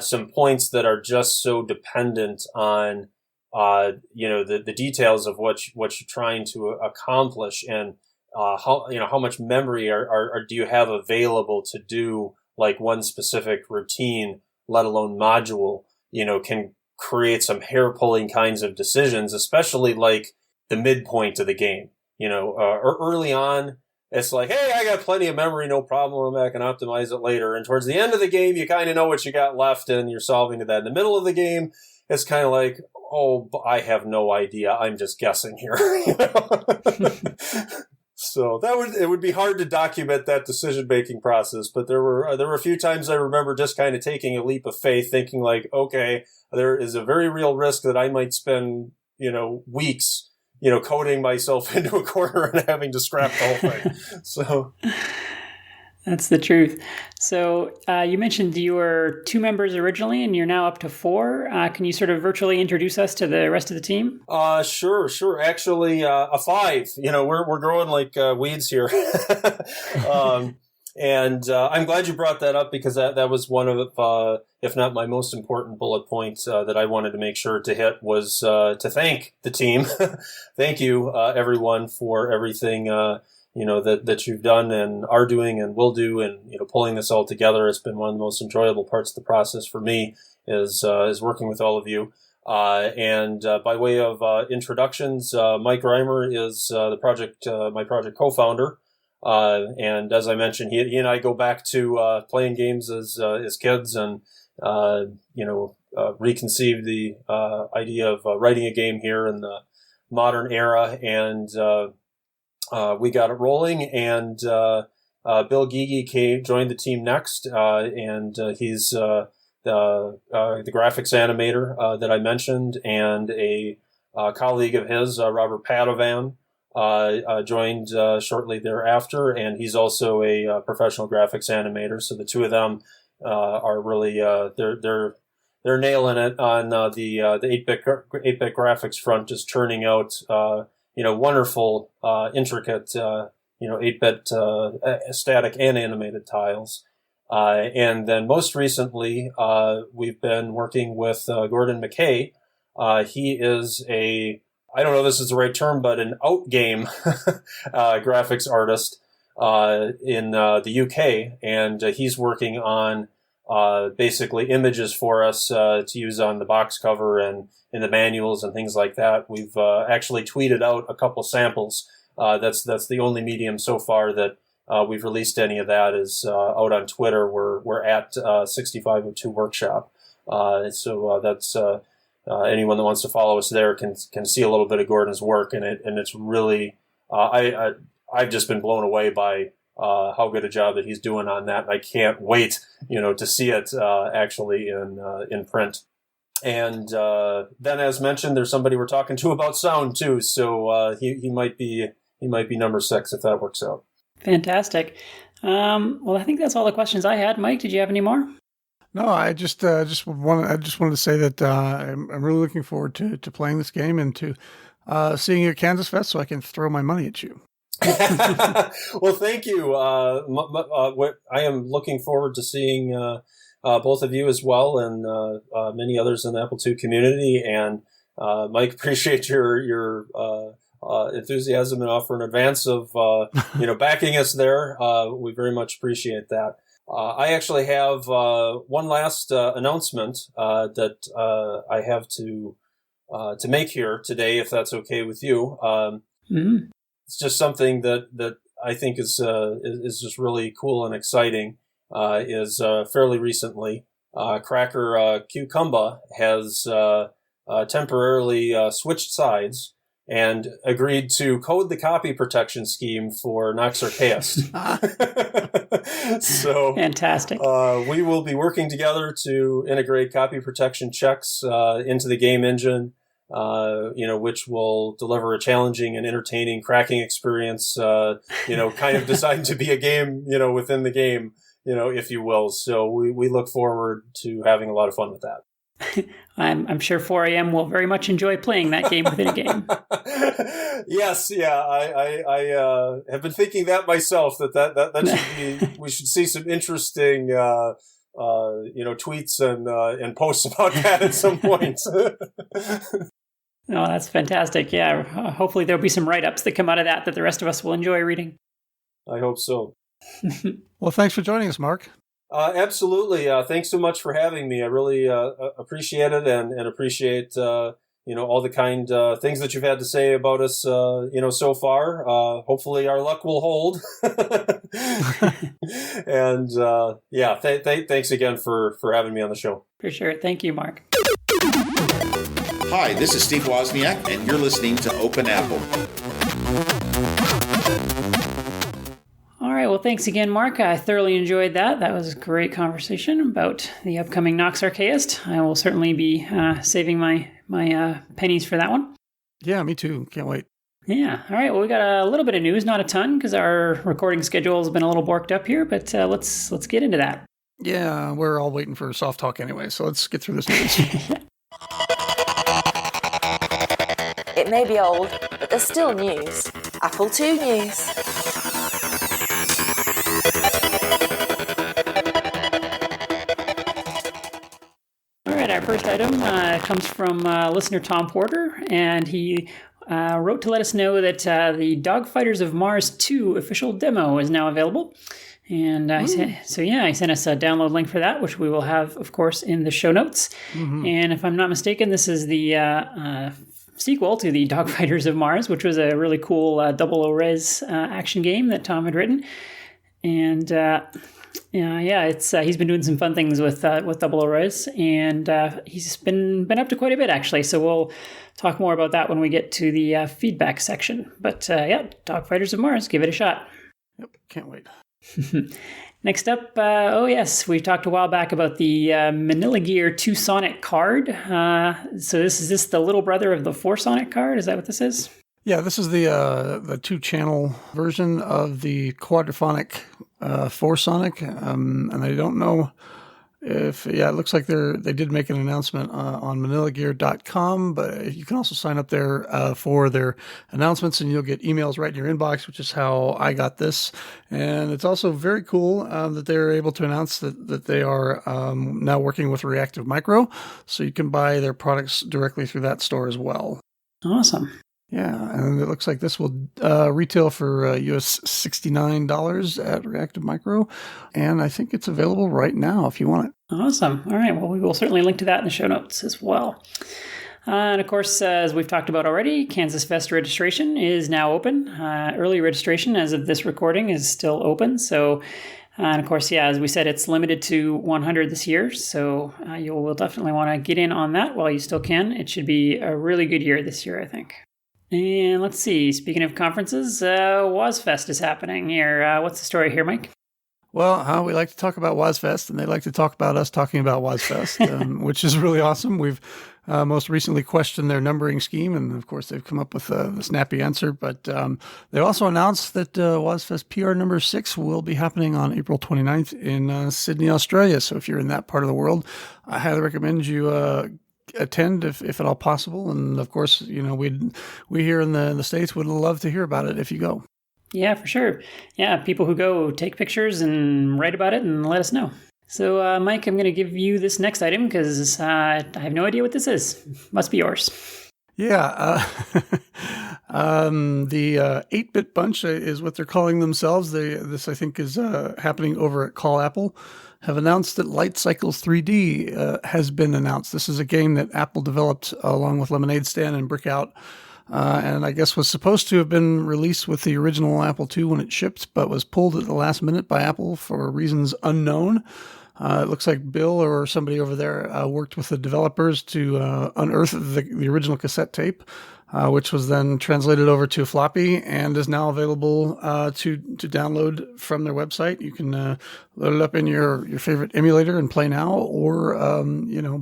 some points that are just so dependent on the details of what you're trying to accomplish, and how much memory do you have available to do like one specific routine, let alone module, can create some hair-pulling kinds of decisions, especially like the midpoint of the game, or early on. It's like, hey, I got plenty of memory, no problem. I can optimize it later. And towards the end of the game, you kind of know what you got left, and you're solving to that. In the middle of the game, it's kind of like, oh, I have no idea. I'm just guessing here. So it would be hard to document that decision-making process. But there were a few times I remember just kind of taking a leap of faith, thinking like, okay, there is a very real risk that I might spend, weeks coding myself into a corner and having to scrap the whole thing. So that's the truth. So you mentioned you were 2 members originally, and you're now up to 4. Can you sort of virtually introduce us to the rest of the team? Sure. Actually, a 5. We're growing like weeds here. And I'm glad you brought that up, because that was one of, if not my most important bullet point that I wanted to make sure to hit, was to thank the team. Thank you, everyone, for everything that you've done and are doing and will do, and pulling this all together. It's been one of the most enjoyable parts of the process for me is working with all of you. And by way of introductions, Mike Reimer is my project co-founder. And as I mentioned, he and I go back to playing games as kids, and reconceived the idea of writing a game here in the modern era, and we got it rolling. And Bill Giggie joined the team next, and he's the graphics animator that I mentioned, and a colleague of his, Robert Padovan, joined shortly thereafter, and he's also a professional graphics animator. So the two of them are really they're nailing it on the 8-bit graphics front, just churning out wonderful intricate 8-bit static and animated tiles. And then most recently, we've been working with Gordon Mackay. He is a I don't know if this is the right term, but an out-game graphics artist in the UK, and he's working on basically images for us to use on the box cover and in the manuals and things like that. We've actually tweeted out a couple samples. That's the only medium so far that we've released any of that is out on Twitter. We're at 6502 Workshop. So that's anyone that wants to follow us there can see a little bit of Gordon's work, and it's really I've just been blown away by how good a job that he's doing on that. And I can't wait, to see it actually in print. And then, as mentioned, there's somebody we're talking to about sound too. So he might be number 6 if that works out. Fantastic. Well, I think that's all the questions I had. Mike, did you have any more? No, I just wanted to say that I'm really looking forward to playing this game and to seeing you at Kansas Fest, so I can throw my money at you. Well, thank you. I am looking forward to seeing both of you as well, and many others in the Apple II community. And Mike, appreciate your enthusiasm and offer in advance of backing us there. We very much appreciate that. I actually have one last announcement that I have to make here today, if that's okay with you. It's just something that I think is just really cool and exciting. Is fairly recently, Cracker Cucumba has temporarily switched sides and agreed to code the copy protection scheme for Nox Archaist. So fantastic. We will be working together to integrate copy protection checks into the game engine, which will deliver a challenging and entertaining cracking experience, kind of designed to be a game, within the game, if you will. So we look forward to having a lot of fun with that. I'm sure 4AM will very much enjoy playing that game within a game. Yes, yeah, I have been thinking that myself. That should be. We should see some interesting, tweets and posts about that at some point. Oh, that's fantastic. Yeah, hopefully there'll be some write-ups that come out of that the rest of us will enjoy reading. I hope so. Well, thanks for joining us, Mark. Absolutely. Thanks so much for having me. I really appreciate it and appreciate, all the kind things that you've had to say about us, so far. Hopefully our luck will hold. And, thanks again for having me on the show. For sure. Thank you, Mark. Hi, this is Steve Wozniak, and you're listening to Open Apple. All right, well, thanks again, Mark. I thoroughly enjoyed that. That was a great conversation about the upcoming Nox Archaist. I will certainly be saving my pennies for that one. Yeah, me too. Can't wait. Yeah. All right, well, we got a little bit of news, not a ton, because our recording schedule has been a little borked up here, but let's get into that. Yeah, we're all waiting for Softalk anyway, so let's get through this news. It may be old, but there's still news. Apple II news. All right, our first item comes from listener Tom Porter, and he wrote to let us know that the Dogfighters of Mars 2 official demo is now available. And he sent us a download link for that, which we will have, of course, in the show notes. Mm-hmm. And if I'm not mistaken, this is the sequel to the Dogfighters of Mars, which was a really cool double res action game that Tom had written. And he's been doing some fun things with double res, and he's been up to quite a bit actually. So we'll talk more about that when we get to the feedback section. But Dogfighters of Mars, give it a shot. Yep, can't wait. Next up, we talked a while back about the Manila Gear 2 Sonic card. So is this the little brother of the 4 Sonic card? Is that what this is? Yeah, this is the 2-channel version of the quadraphonic 4 Sonic. And I don't know if, it looks like they did make an announcement on manilagear.com, but you can also sign up there for their announcements, and you'll get emails right in your inbox, which is how I got this. And it's also very cool that they're able to announce that they are now working with Reactive Micro, so you can buy their products directly through that store as well. Awesome. Yeah, and it looks like this will retail for US $69 at Reactive Micro, and I think it's available right now if you want it. Awesome. All right, well, we will certainly link to that in the show notes as well. And of course, as we've talked about already, Kansas Fest registration is now open. Early registration, as of this recording, is still open. So, and of course, yeah, as we said, it's limited to 100 this year. So you will definitely want to get in on that while you still can. It should be a really good year this year, I think. And let's see, speaking of conferences, WozFest is happening here. What's the story here, Mike? Well, we like to talk about WozFest, and they like to talk about us talking about WozFest, which is really awesome. We've most recently questioned their numbering scheme, and of course, they've come up with the snappy answer. But they also announced that WozFest PR number 6 will be happening on April 29th in Sydney, Australia. So if you're in that part of the world, I highly recommend you attend if at all possible. And of course, we here in the States would love to hear about it if you go. Yeah, for sure. Yeah, people who go take pictures and write about it and let us know. So, Mike, I'm going to give you this next item because I have no idea what this is. Must be yours. Yeah, the 8-Bit Bunch is what they're calling themselves. This, I think, is happening over at Call Apple. Have announced that Light Cycles 3D has been announced. This is a game that Apple developed along with Lemonade Stand and Brickout, and I guess was supposed to have been released with the original Apple II when it shipped, but was pulled at the last minute by Apple for reasons unknown. It looks like Bill or somebody over there worked with the developers to unearth the original cassette tape, which was then translated over to a floppy and is now available to download from their website. You can load it up in your favorite emulator and play now, or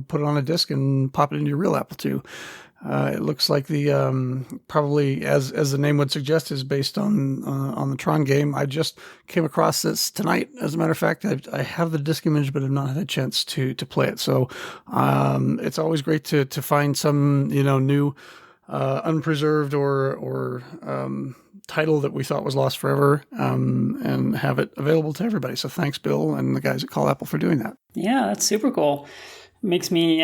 put it on a disc and pop it into your real Apple II. It looks like the probably, as the name would suggest, is based on the Tron game. I just came across this tonight. As a matter of fact, I have the disc image, but have not had a chance to play it. So it's always great to find some new unpreserved or title that we thought was lost forever, and have it available to everybody. So thanks, Bill, and the guys at Call Apple for doing that. Yeah, that's super cool. Makes me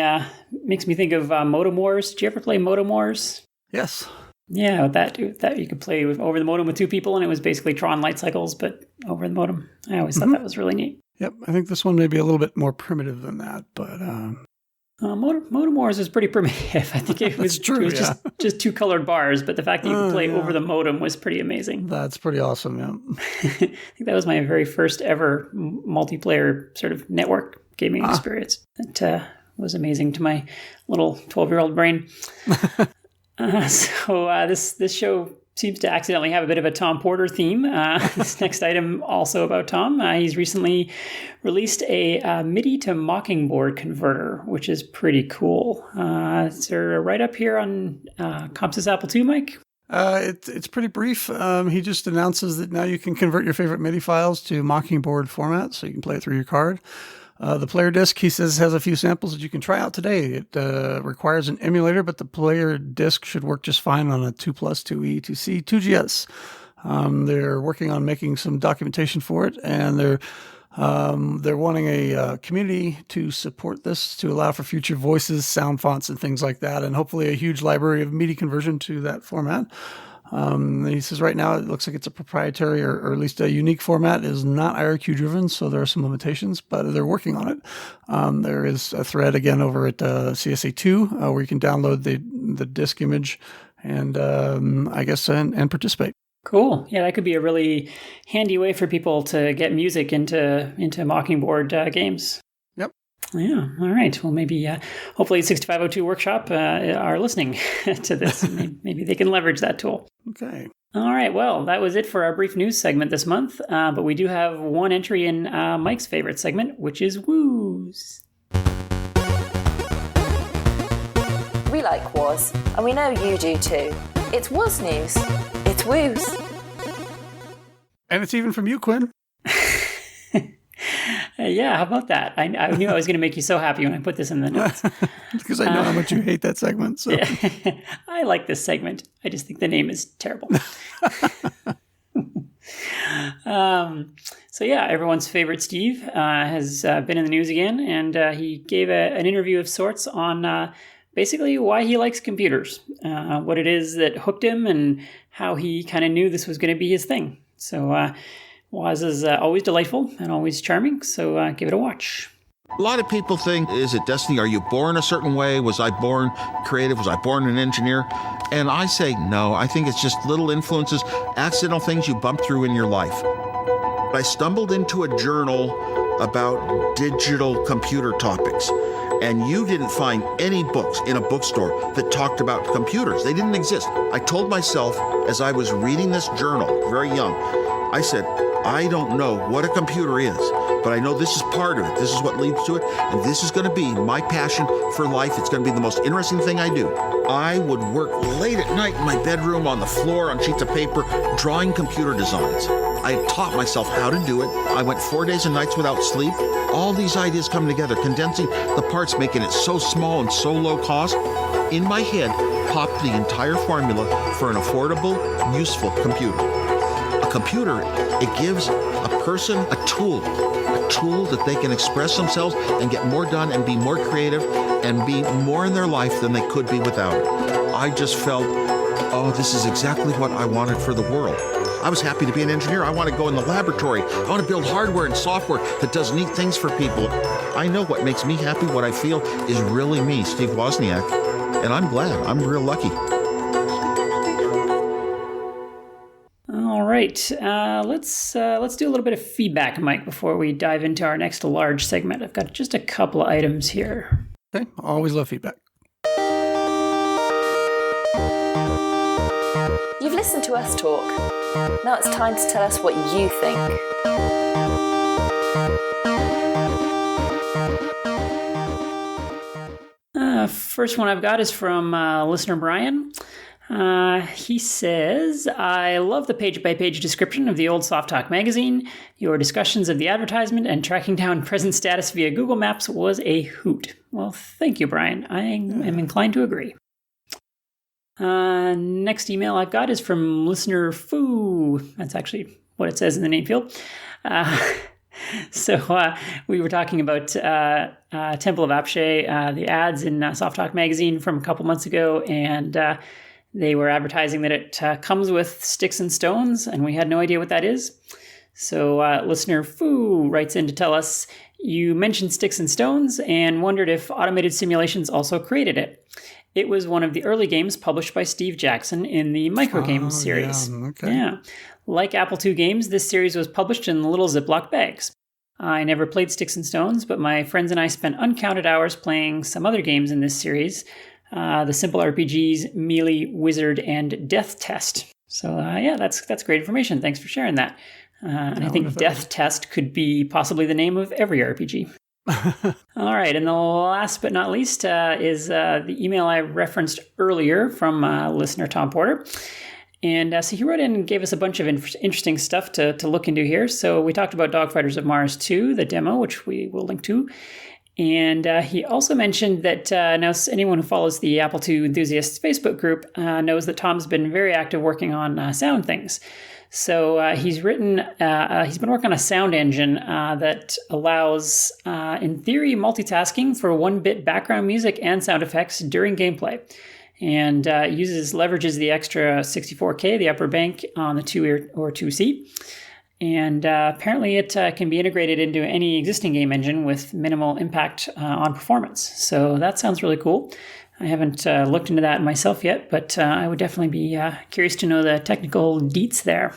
think of Modem Wars. Did you ever play Modem Wars? Yes. Yeah, with that you could play over the modem with two people, and it was basically Tron Light Cycles, but over the modem. I always thought that was really neat. Yep, I think this one may be a little bit more primitive than that, but Modem Wars is pretty primitive. I think it was true. It was just two colored bars, but the fact that you could play over the modem was pretty amazing. That's pretty awesome. Yeah, I think that was my very first ever multiplayer sort of network gaming experience. That was amazing to my little 12-year-old brain. So this show seems to accidentally have a bit of a Tom Porter theme. This next item also about Tom. He's recently released a MIDI to Mockingbird converter, which is pretty cool. Is there a write-up here on Compsys Apple II, Mike? It's pretty brief. He just announces that now you can convert your favorite MIDI files to Mockingbird format, so you can play it through your card. The player disc, he says, has a few samples that you can try out today. It requires an emulator, but the player disc should work just fine on a 2+, 2E, 2C, 2GS. They're working on making some documentation for it, and they're wanting a community to support this to allow for future voices, sound fonts, and things like that, and hopefully a huge library of MIDI conversion to that format. He says right now it looks like it's a proprietary or at least a unique format. It is not IRQ driven, so there are some limitations, but they're working on it. There is a thread again over at CSA2 where you can download the disk image and I guess and participate. Cool. Yeah, that could be a really handy way for people to get music into Mockingbird games. Yep. Yeah. All right. Well, maybe hopefully 6502 Workshop are listening to this. Maybe they can leverage that tool. Okay. All right. Well, that was it for our brief news segment this month. But we do have one entry in Mike's favorite segment, which is Woos. We like Woz, and we know you do too. It's Woz News. It's Woos. And it's even from you, Quinn. Yeah, how about that? I knew I was going to make you so happy when I put this in the notes. Because I know how much you hate that segment. So. Yeah. I like this segment. I just think the name is terrible. So yeah, everyone's favorite Steve has been in the news again, and he gave an interview of sorts on basically why he likes computers, what it is that hooked him, and how he kind of knew this was going to be his thing. So Woz is always delightful and always charming, so give it a watch. A lot of people think, is it destiny? Are you born a certain way? Was I born creative? Was I born an engineer? And I say no. I think it's just little influences, accidental things you bump through in your life. I stumbled into a journal about digital computer topics, and you didn't find any books in a bookstore that talked about computers. They didn't exist. I told myself as I was reading this journal, very young, I said, I don't know what a computer is, but I know this is part of it. This is what leads to it, and this is going to be my passion for life. It's going to be the most interesting thing I do. I would work late at night in my bedroom on the floor on sheets of paper, drawing computer designs. I had taught myself how to do it. I went 4 days and nights without sleep. All these ideas come together, condensing the parts, making it so small and so low cost. In my head popped the entire formula for an affordable, useful computer. A computer, it gives a person a tool that they can express themselves and get more done and be more creative and be more in their life than they could be without it. I just felt, oh, this is exactly what I wanted for the world. I was happy to be an engineer. I want to go in the laboratory. I want to build hardware and software that does neat things for people. I know what makes me happy, what I feel is really me, Steve Wozniak, and I'm glad. I'm real lucky. All right, let's do a little bit of feedback, Mike, before we dive into our next large segment. I've got just a couple of items here. Okay, always love feedback. You've listened to us talk. Now it's time to tell us what you think. First one I've got is from listener Brian. He says, I love the page-by-page description of the old Softalk magazine. Your discussions of the advertisement and tracking down present status via Google Maps was a hoot. Well, thank you, Brian. I am inclined to agree. Next email I've got is from listener Foo. That's actually what it says in the name field. So we were talking about Temple of Apshai, the ads in Softalk magazine from a couple months ago, and they were advertising that it comes with sticks and stones, and we had no idea what that is. So listener Foo writes in to tell us, you mentioned sticks and stones and wondered if Automated Simulations also created it. It was one of the early games published by Steve Jackson in the Microgames series. Yeah, okay. Yeah. Like Apple II games, this series was published in little Ziploc bags. I never played Sticks and Stones, but my friends and I spent uncounted hours playing some other games in this series, the simple RPGs Melee, Wizard, and Death Test. So yeah, that's great information. Thanks for sharing that. And I think Death Test could be possibly the name of every RPG. All right, and the last but not least is the email I referenced earlier from listener Tom Porter. And so he wrote in and gave us a bunch of interesting stuff to look into here. So we talked about Dogfighters of Mars 2, the demo, which we will link to. And he also mentioned that now anyone who follows the Apple II Enthusiasts Facebook group knows that Tom's been very active working on sound things. So he's been working on a sound engine that allows, in theory, multitasking for 1-bit background music and sound effects during gameplay. And leverages the extra 64K, the upper bank on the 2 or 2C. And apparently it can be integrated into any existing game engine with minimal impact on performance. So that sounds really cool. I haven't looked into that myself yet, but I would definitely be curious to know the technical deets there.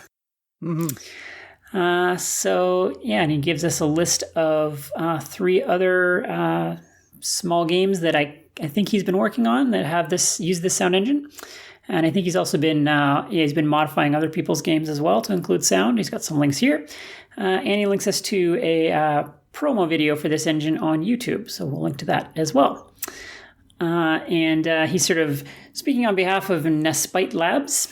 Mm-hmm. So yeah, and he gives us a list of 3 other small games that I think he's been working on that have use this sound engine. And I think he's also been he's been modifying other people's games as well to include sound. He's got some links here. And he links us to a promo video for this engine on YouTube. So we'll link to that as well. And he's sort of speaking on behalf of Nespite Labs,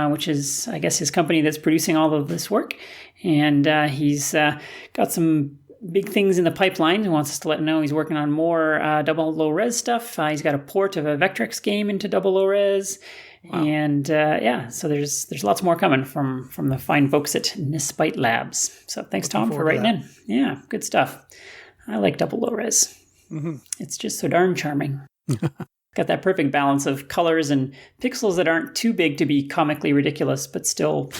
which is, I guess, his company that's producing all of this work. And he's got some big things in the pipeline. He wants us to let him know he's working on more double low res stuff. He's got a port of a Vectrex game into double low res. Wow. And yeah, so there's lots more coming from the fine folks at Nespite Labs. So thanks, Tom, for writing in. Yeah, good stuff. I like double low res. Mm-hmm. It's just so darn charming. got that perfect balance of colors and pixels that aren't too big to be comically ridiculous, but still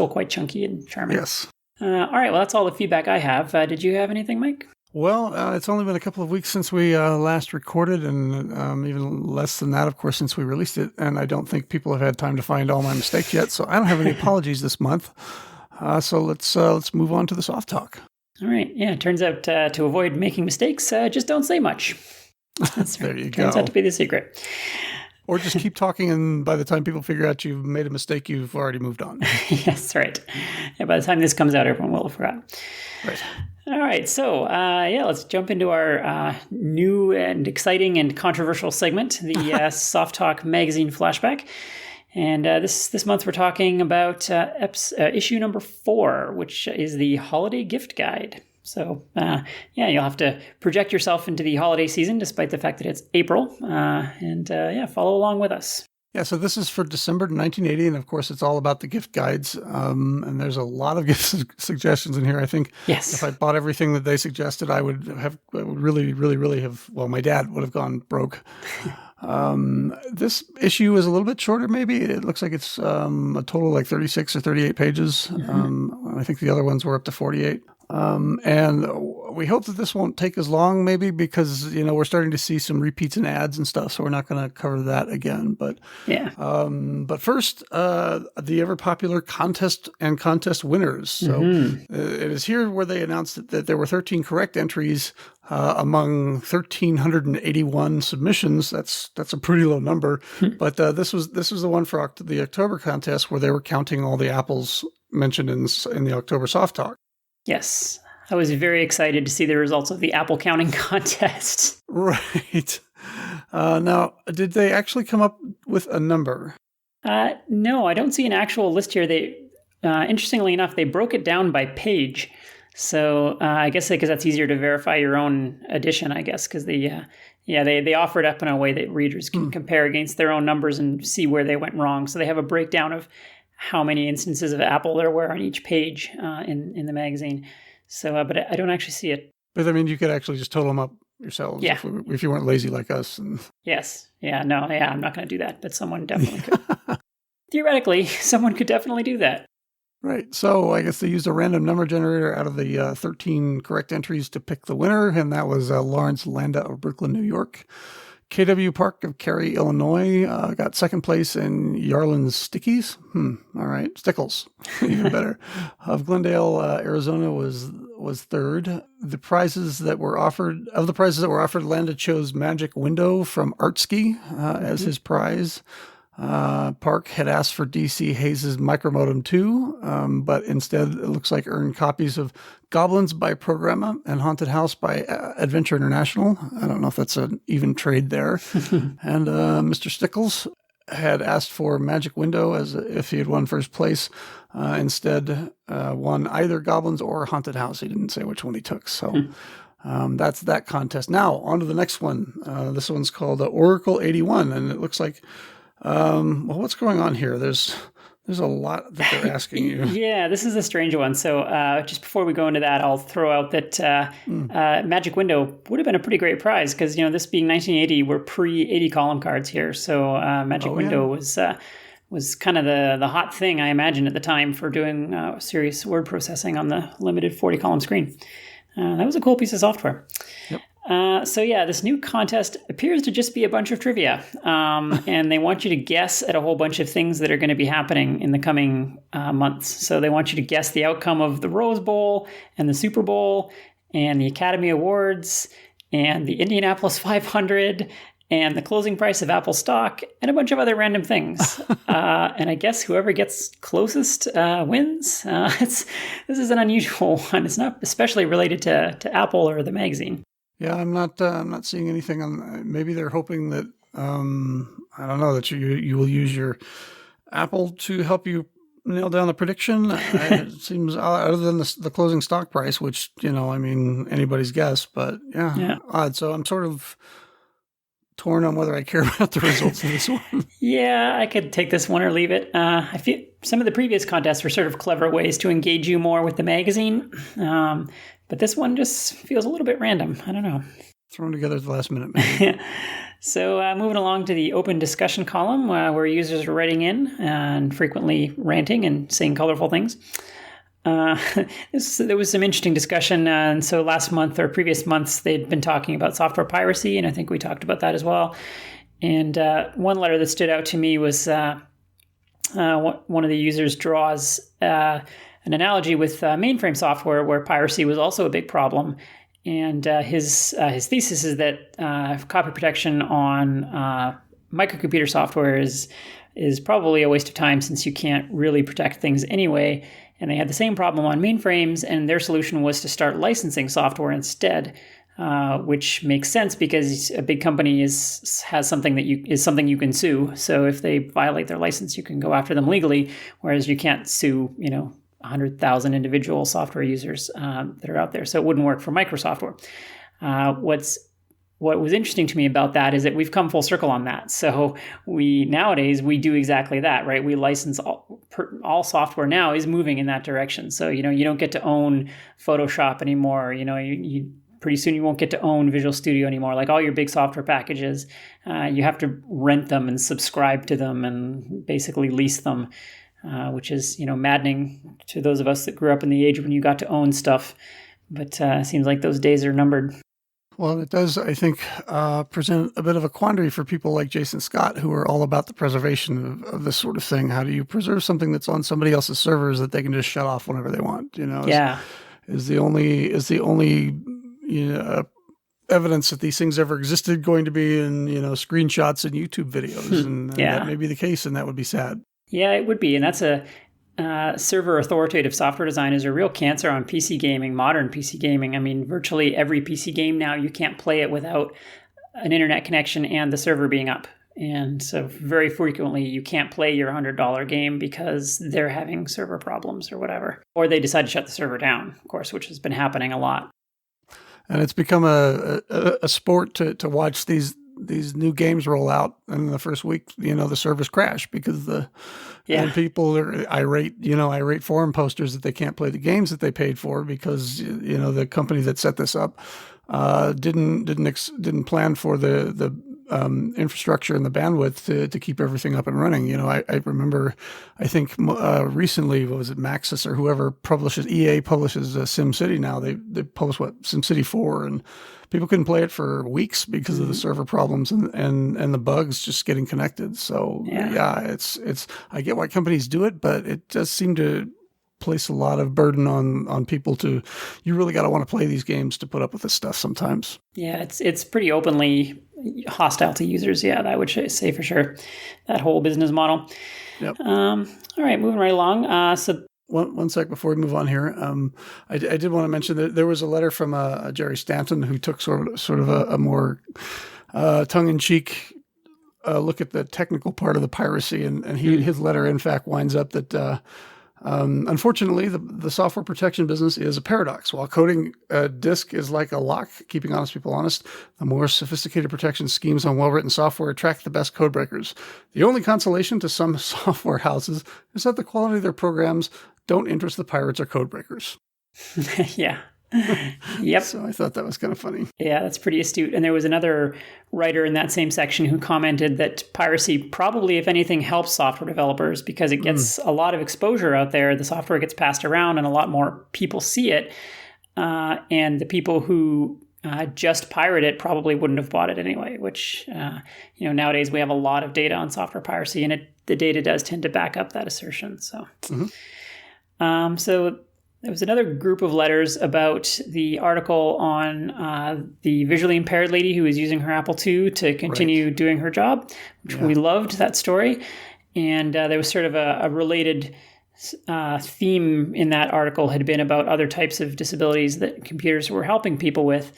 quite chunky and charming. Yes. All right, well, that's all the feedback I have. Did you have anything, Mike? Well, it's only been a couple of weeks since we last recorded, and even less than that, of course, since we released it. And I don't think people have had time to find all my mistakes yet, so I don't have any apologies this month. So let's move on to the soft talk. All right. Yeah, it turns out to avoid making mistakes, just don't say much. That's there you right. go. Turns out to be the secret. Or just keep talking, and by the time people figure out you've made a mistake, you've already moved on. Yes, right. Yeah, by the time this comes out, everyone will have forgotten. Right. All right, so let's jump into our new and exciting and controversial segment, the Soft Talk magazine flashback. And this month we're talking about issue number 4, which is the holiday gift guide. So you'll have to project yourself into the holiday season, despite the fact that it's April, and follow along with us. Yeah, so this is for December 1980, and of course it's all about the gift guides, and there's a lot of gift suggestions in here. I think if I bought everything that they suggested, I would really have, well, my dad would have gone broke. This issue is a little bit shorter, maybe. It looks like it's a total like 36 or 38 pages. I think the other ones were up to 48. And we hope that this won't take as long, maybe, because, we're starting to see some repeats and ads and stuff, so we're not going to cover that again. But but first, the ever popular contest and contest winners. So it is here where they announced that there were 13 correct entries among 1,381 submissions. That's a pretty low number. But this was the one for the October contest where they were counting all the apples mentioned in the October Soft Talk. Yes, I was very excited to see the results of the apple counting contest. Right. Now, did they actually come up with a number? No, I don't see an actual list here. They, interestingly enough, they broke it down by page. So I guess because that's easier to verify your own edition, I guess, because they offer it up in a way that readers can compare against their own numbers and see where they went wrong. So they have a breakdown of how many instances of apple there were on each page in the magazine. So, but I don't actually see it. But I mean, you could actually just total them up yourselves if you weren't lazy like us. Yes. Yeah. No. Yeah. I'm not going to do that, but someone definitely could. Theoretically, someone could definitely do that. Right. So I guess they used a random number generator out of the 13 correct entries to pick the winner, and that was Lawrence Landa of Brooklyn, New York. KW Park of Cary, Illinois, got second place, and Yarlin's Stickies. All right. Stickles. Even better. Of Glendale, Arizona was third. The prizes that were offered, Landa chose Magic Window from Artsky as his prize. Park had asked for DC Hayes' Micromodem 2, but instead it looks like earned copies of Goblins by Programma and Haunted House by Adventure International. I don't know if that's an even trade there. And Mr. Stickles had asked for Magic Window as if he had won first place. Instead, won either Goblins or Haunted House. He didn't say which one he took. So that's that contest. Now, on to the next one. This one's called Oracle 81, and it looks like what's going on here? There's a lot that they're asking you. Yeah, this is a strange one. So just before we go into that, I'll throw out that Magic Window would have been a pretty great prize because, this being 1980, we're pre-80 column cards here. So Magic Window was kind of the hot thing, I imagine, at the time for doing serious word processing on the limited 40 column screen. That was a cool piece of software. Yep. This new contest appears to just be a bunch of trivia, and they want you to guess at a whole bunch of things that are going to be happening in the coming months. So they want you to guess the outcome of the Rose Bowl and the Super Bowl and the Academy Awards and the Indianapolis 500 and the closing price of Apple stock and a bunch of other random things. And I guess whoever gets closest wins. This is an unusual one. It's not especially related to Apple or the magazine. Yeah, I'm not seeing anything on. Maybe they're hoping that I don't know, that you will use your Apple to help you nail down the prediction. It seems other than the closing stock price, which anybody's guess, but yeah, odd. So I'm sort of torn on whether I care about the results of this one. Yeah, I could take this one or leave it. I feel some of the previous contests were sort of clever ways to engage you more with the magazine. But this one just feels a little bit random. I don't know. Thrown together at the last minute, maybe. So moving along to the open discussion column where users are writing in and frequently ranting and saying colorful things. There was some interesting discussion. And so last month or previous months, they'd been talking about software piracy, and I think we talked about that as well. And one letter that stood out to me was one of the users draws an analogy with mainframe software where piracy was also a big problem. And his thesis is that copy protection on microcomputer software is probably a waste of time since you can't really protect things anyway. And they had the same problem on mainframes, and their solution was to start licensing software instead, which makes sense because a big company has something that is something you can sue. So if they violate their license, you can go after them legally, whereas you can't sue 100,000 individual software users that are out there. So it wouldn't work for Microsoft. What was interesting to me about that is that we've come full circle on that. So nowadays we do exactly that, right? We license all software now is moving in that direction. So, you don't get to own Photoshop anymore. You pretty soon you won't get to own Visual Studio anymore. Like all your big software packages, you have to rent them and subscribe to them and basically lease them. Which is, maddening to those of us that grew up in the age when you got to own stuff. But it seems like those days are numbered. Well, it does, I think, present a bit of a quandary for people like Jason Scott, who are all about the preservation of this sort of thing. How do you preserve something that's on somebody else's servers that they can just shut off whenever they want? Is the only evidence that these things ever existed going to be in screenshots and YouTube videos, and that may be the case, and that would be sad. Yeah, it would be. And that's a server authoritative software design is a real cancer on PC gaming, modern PC gaming. I mean, virtually every PC game now, you can't play it without an internet connection and the server being up. And so very frequently, you can't play your $100 game because they're having server problems or whatever. Or they decide to shut the server down, of course, which has been happening a lot. And it's become a sport to watch these new games roll out, and in the first week, the servers crash because and people are irate forum posters that they can't play the games that they paid for because the company that set this up didn't plan for the infrastructure and the bandwidth to keep everything up and running. I remember, I think recently, what was it, Maxis or whoever publishes, EA publishes SimCity now. They publish SimCity 4, and people couldn't play it for weeks because of the server problems and the bugs just getting connected. So it's I get why companies do it, but it does seem to place a lot of burden on people you really got to want to play these games to put up with this stuff sometimes. Yeah, it's pretty openly hostile to users. Yeah, I would say for sure, that whole business model. Yep. All right, moving right along. One sec before we move on here. I did want to mention that there was a letter from Jerry Stanton who took sort of a more tongue-in-cheek look at the technical part of the piracy, and his letter in fact winds up that unfortunately the software protection business is a paradox. While coding a disk is like a lock, keeping honest people honest, the more sophisticated protection schemes on well-written software attract the best code breakers. The only consolation to some software houses is that the quality of their programs don't interest the pirates or code breakers. Yeah. Yep. So I thought that was kind of funny. Yeah, that's pretty astute. And there was another writer in that same section who commented that piracy probably, if anything, helps software developers because it gets a lot of exposure out there. The software gets passed around and a lot more people see it. And the people who just pirate it probably wouldn't have bought it anyway, which, nowadays we have a lot of data on software piracy, and the data does tend to back up that assertion. So, so there was another group of letters about the article on the visually impaired lady who was using her Apple II to continue doing her job, which we loved that story. And there was sort of a related theme in that article had been about other types of disabilities that computers were helping people with.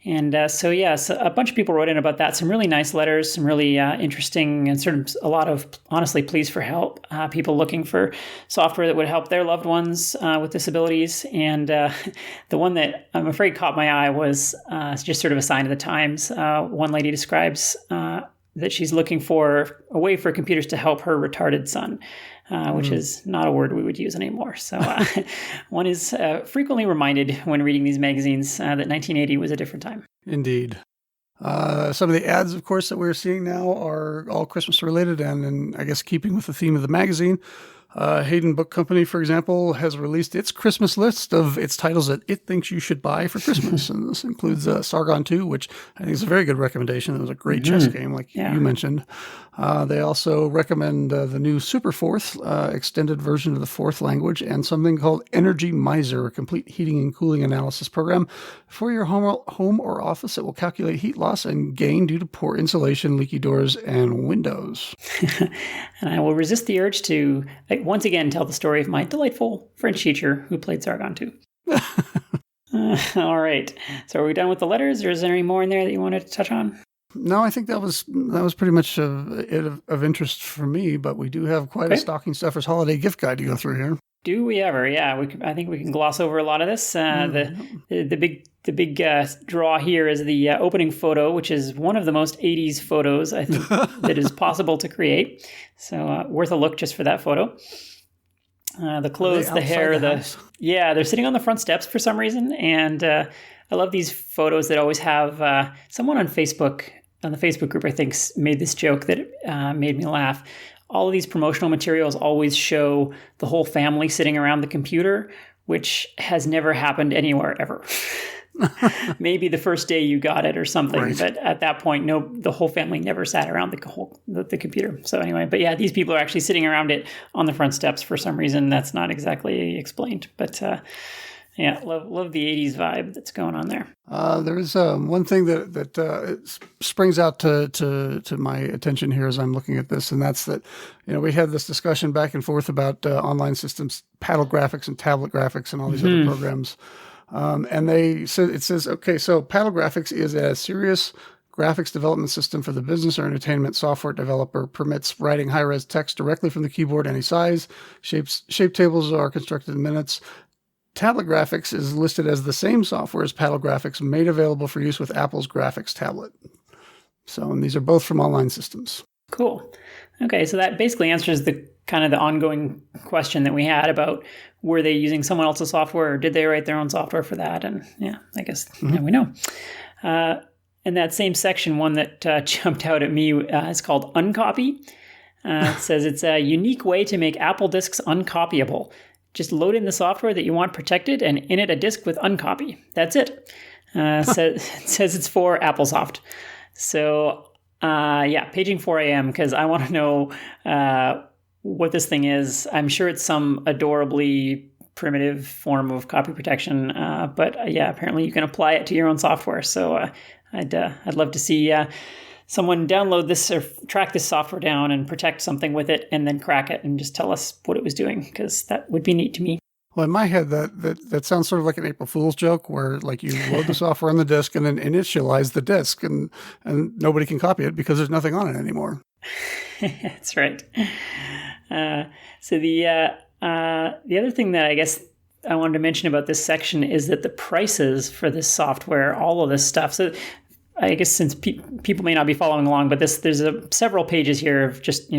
And so a bunch of people wrote in about that. Some really nice letters, some really interesting and sort of a lot of, honestly, pleas for help. People looking for software that would help their loved ones with disabilities. And the one that I'm afraid caught my eye was just sort of a sign of the times. One lady describes that she's looking for a way for computers to help her retarded son. Which is not a word we would use anymore. So one is frequently reminded when reading these magazines that 1980 was a different time. Indeed. Some of the ads, of course, that we're seeing now are all Christmas related, and I guess keeping with the theme of the magazine. Hayden Book Company, for example, has released its Christmas list of its titles that it thinks you should buy for Christmas. And this includes Sargon 2, which I think is a very good recommendation. It was a great chess game, like you mentioned. They also recommend the new Super Fourth, extended version of the fourth language, and something called Energy Miser, a complete heating and cooling analysis program for your home or office that will calculate heat loss and gain due to poor insulation, leaky doors, and windows. And I will resist the urge to once again tell the story of my delightful French teacher who played Sargon 2. All right. So are we done with the letters, or is there any more in there that you wanted to touch on? No, I think that was pretty much of interest for me, but we do have quite a stocking stuffer's holiday gift guide to go through here. Do we ever? Yeah, I think we can gloss over a lot of this. The big draw here is the opening photo, which is one of the most 80s photos I think that is possible to create. So worth a look just for that photo. The clothes, the hair, they're sitting on the front steps for some reason, and I love these photos that always have someone on the Facebook group, I think, made this joke that made me laugh. All of these promotional materials always show the whole family sitting around the computer, which has never happened anywhere ever. Maybe the first day you got it or something, right. But at that point, the whole family never sat around the computer. So anyway, but yeah, these people are actually sitting around it on the front steps for some reason. That's not exactly explained, but yeah, love the 80s vibe that's going on there. There is one thing that springs out to my attention here as I'm looking at this, and that's that, we had this discussion back and forth about online systems, paddle graphics and tablet graphics and all these other programs. And it says, okay, so Paddle Graphics is a serious graphics development system for the business or entertainment software developer, permits writing high-res text directly from the keyboard any size. Shape tables are constructed in minutes. Tablet Graphics is listed as the same software as Paddle Graphics, made available for use with Apple's graphics tablet. So, and these are both from online systems. Cool. Okay, so that basically answers the kind of the ongoing question that we had about were they using someone else's software or did they write their own software for that? And yeah, I guess now we know. In that same section, one that jumped out at me is called Uncopy. It says it's a unique way to make Apple disks uncopyable. Just load in the software that you want protected and init a disk with Uncopy. That's it. It says it's for AppleSoft. So paging 4 a.m. because I want to know what this thing is. I'm sure it's some adorably primitive form of copy protection, but apparently you can apply it to your own software. So I'd love to see someone download this or track this software down and protect something with it and then crack it and just tell us what it was doing, because that would be neat to me. Well, in my head, that sounds sort of like an April Fool's joke where like you load the software on the disk and then initialize the disk and nobody can copy it because there's nothing on it anymore. That's right. So the other thing that I guess I wanted to mention about this section is that the prices for this software, all of this stuff. So I guess since people may not be following along, but there's several pages here of just,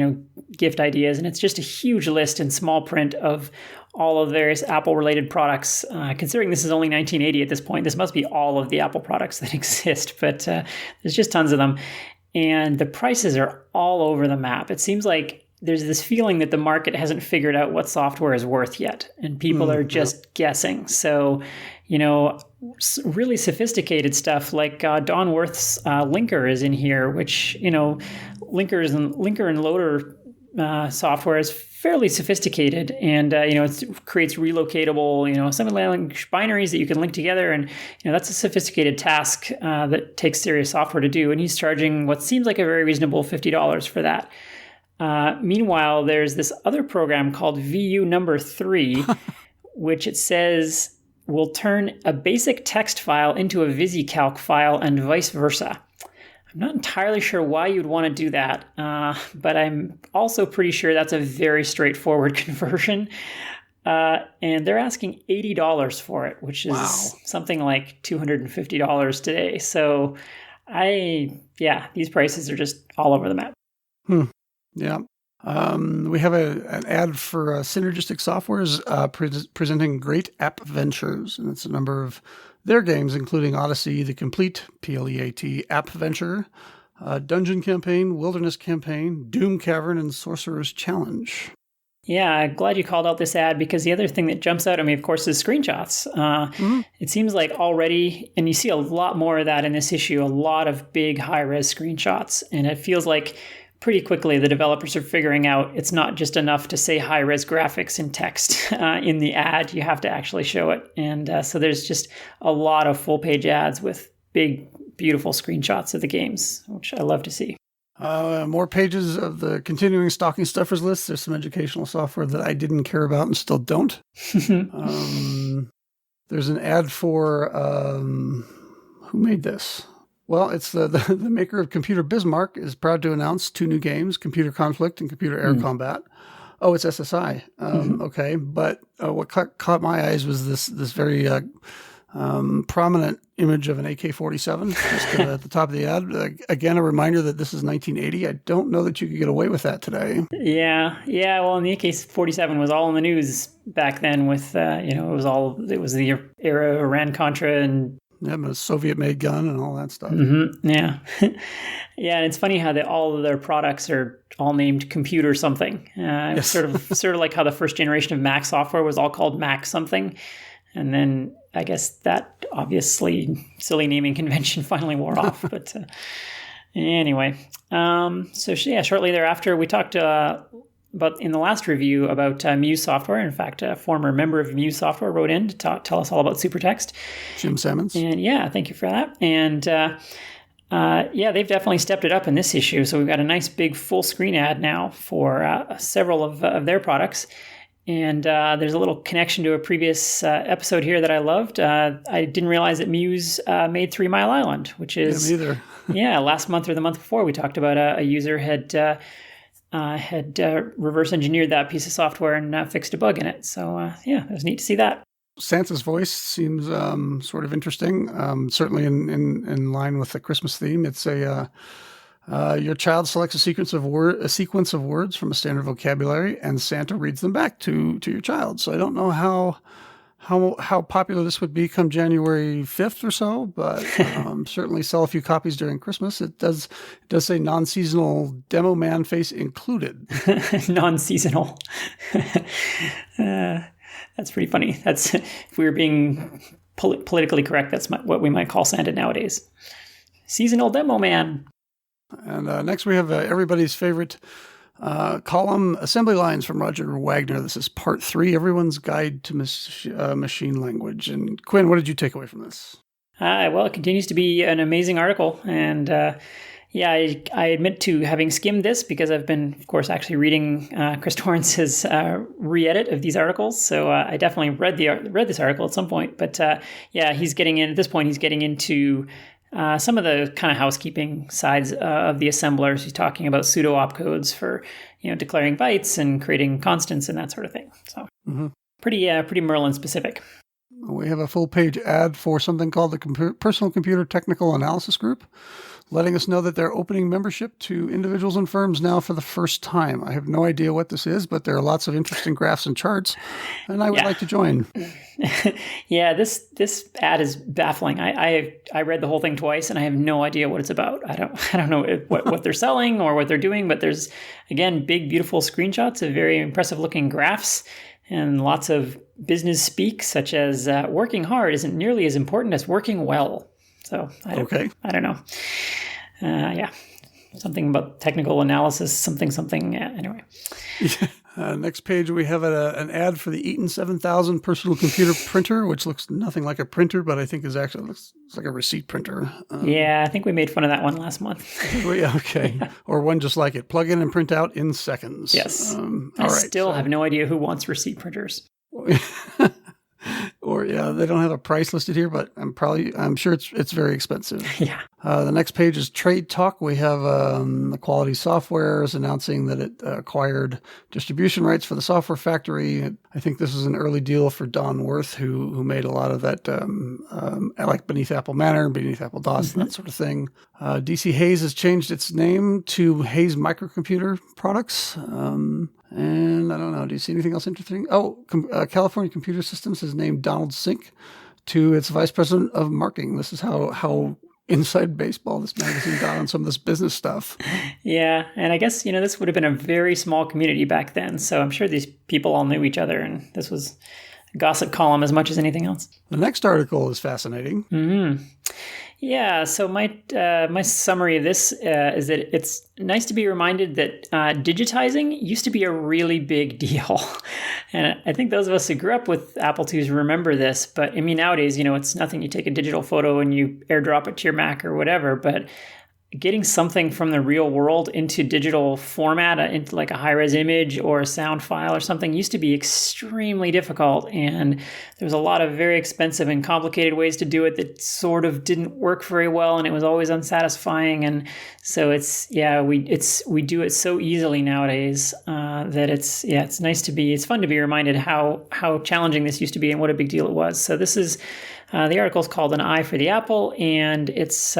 gift ideas, and it's just a huge list in small print of all of the various Apple-related products. Considering this is only 1980 at this point, this must be all of the Apple products that exist, but there's just tons of them. And the prices are all over the map. It seems like there's this feeling that the market hasn't figured out what software is worth yet, and people are just guessing. So, really sophisticated stuff like Don Worth's Linker is in here, which, Linker and loader software is fairly sophisticated, and it creates relocatable, assembly-language binaries that you can link together, and that's a sophisticated task that takes serious software to do. And he's charging what seems like a very reasonable $50 for that. Meanwhile, there's this other program called VU number 3, which it says will turn a basic text file into a VisiCalc file and vice versa. I'm not entirely sure why you'd want to do that, but I'm also pretty sure that's a very straightforward conversion. And they're asking $80 for it, which is something like $250 today. So these prices are just all over the map. Yeah. We have an ad for Synergistic Software's presenting Great App Ventures, and it's a number of their games, including Odyssey, The Complete, PLEAT, App Venture, Dungeon Campaign, Wilderness Campaign, Doom Cavern, and Sorcerer's Challenge. Yeah, I'm glad you called out this ad because the other thing that jumps out at me, of course, is screenshots. It seems like already, and you see a lot more of that in this issue, a lot of big high-res screenshots, and it feels like pretty quickly the developers are figuring out it's not just enough to say high-res graphics in text in the ad. You have to actually show it. And so there's just a lot of full-page ads with big, beautiful screenshots of the games, which I love to see. More pages of the continuing stocking stuffers list. There's some educational software that I didn't care about and still don't. There's an ad for, who made this? Well, it's the maker of Computer Bismarck is proud to announce 2 new games, Computer Conflict and Computer Air Combat. Oh, it's SSI. Okay, but what caught my eyes was this very prominent image of an AK-47 just at the top of the ad. Again, a reminder that this is 1980. I don't know that you could get away with that today. Yeah. Well, and the AK-47 was all in the news back then with, it was the era of Iran-Contra and yeah, a Soviet-made gun and all that stuff. Mm-hmm. Yeah. Yeah, and it's funny how all of their products are all named computer something. Yes. Sort of like how the first generation of Mac software was all called Mac something. And then I guess that obviously silly naming convention finally wore off. But anyway, shortly thereafter, we talked about in the last review about Muse Software. In fact, a former member of Muse Software wrote in to tell us all about Supertext. Jim Sammons. And yeah, thank you for that. And they've definitely stepped it up in this issue. So we've got a nice big full screen ad now for several of their products. And there's a little connection to a previous episode here that I loved. I didn't realize that Muse made 3 Mile Island, which is... Yeah, me either. Yeah, last month or the month before, we talked about a user had reverse engineered that piece of software and fixed a bug in it. So it was neat to see that. Santa's voice seems sort of interesting, certainly in line with the Christmas theme. It's your child selects a sequence of words from a standard vocabulary, and Santa reads them back to your child. So I don't know how popular this would be come January 5th or so, but certainly sell a few copies during Christmas. It does say non-seasonal demo man face included. Non-seasonal. That's pretty funny. That's, if we were being politically correct, that's what we might call Santa nowadays. Seasonal demo man. And next we have everybody's favorite column, Assembly Lines from Roger Wagner. This is part 3, Everyone's Guide to Machine Language. And Quinn, what did you take away from this? Well, it continues to be an amazing article. And I admit to having skimmed this because I've been, of course, actually reading Chris Torrance's re-edit of these articles. So I definitely read this article at some point. But he's getting into some of the kind of housekeeping sides of the assemblers. He's talking about pseudo opcodes for, declaring bytes and creating constants and that sort of thing. So pretty Merlin specific. We have a full page ad for something called the Personal Computer Technical Analysis Group, letting us know that they're opening membership to individuals and firms now for the first time. I have no idea what this is, but there are lots of interesting graphs and charts, and I would like to join. Yeah, this ad is baffling. I read the whole thing twice, and I have no idea what it's about. I don't know what they're selling or what they're doing, but there's, again, big, beautiful screenshots of very impressive-looking graphs and lots of business speak, such as working hard isn't nearly as important as working well. So I don't know. Something about technical analysis, something. Anyway. Next page, we have an ad for the Eaton 7000 personal computer printer, which looks nothing like a printer, but I think looks like a receipt printer. I think we made fun of that one last month. Okay. Or one just like it. Plug in and print out in seconds. Yes. I still have no idea who wants receipt printers. Or they don't have a price listed here, but I'm sure it's very expensive. Yeah. The next page is Trade Talk. We have the Quality Software is announcing that it acquired distribution rights for the Software Factory. I think this is an early deal for Don Worth, who made a lot of that, like Beneath Apple Manor, Beneath Apple DOS, and that sort of thing. DC Hayes has changed its name to Hayes Microcomputer Products. And I don't know. Do you see anything else interesting? Oh, California Computer Systems has named Donald Sink to its vice president of marketing. This is how inside baseball this magazine got on some of this business stuff. Yeah, and I guess, this would have been a very small community back then. So I'm sure these people all knew each other, and this was a gossip column as much as anything else. The next article is fascinating. Mm-hmm. Yeah, so my summary of this is that it's nice to be reminded that digitizing used to be a really big deal. And I think those of us who grew up with Apple IIs remember this. But I mean, nowadays, it's nothing. You take a digital photo and you airdrop it to your Mac or whatever. But getting something from the real world into digital format, into like a high-res image or a sound file or something, used to be extremely difficult. And there was a lot of very expensive and complicated ways to do it that sort of didn't work very well, and it was always unsatisfying. And so we do it so easily nowadays that it's nice to be, it's fun to be reminded how challenging this used to be and what a big deal it was. So this is, the article is called An Eye for the Apple, and it's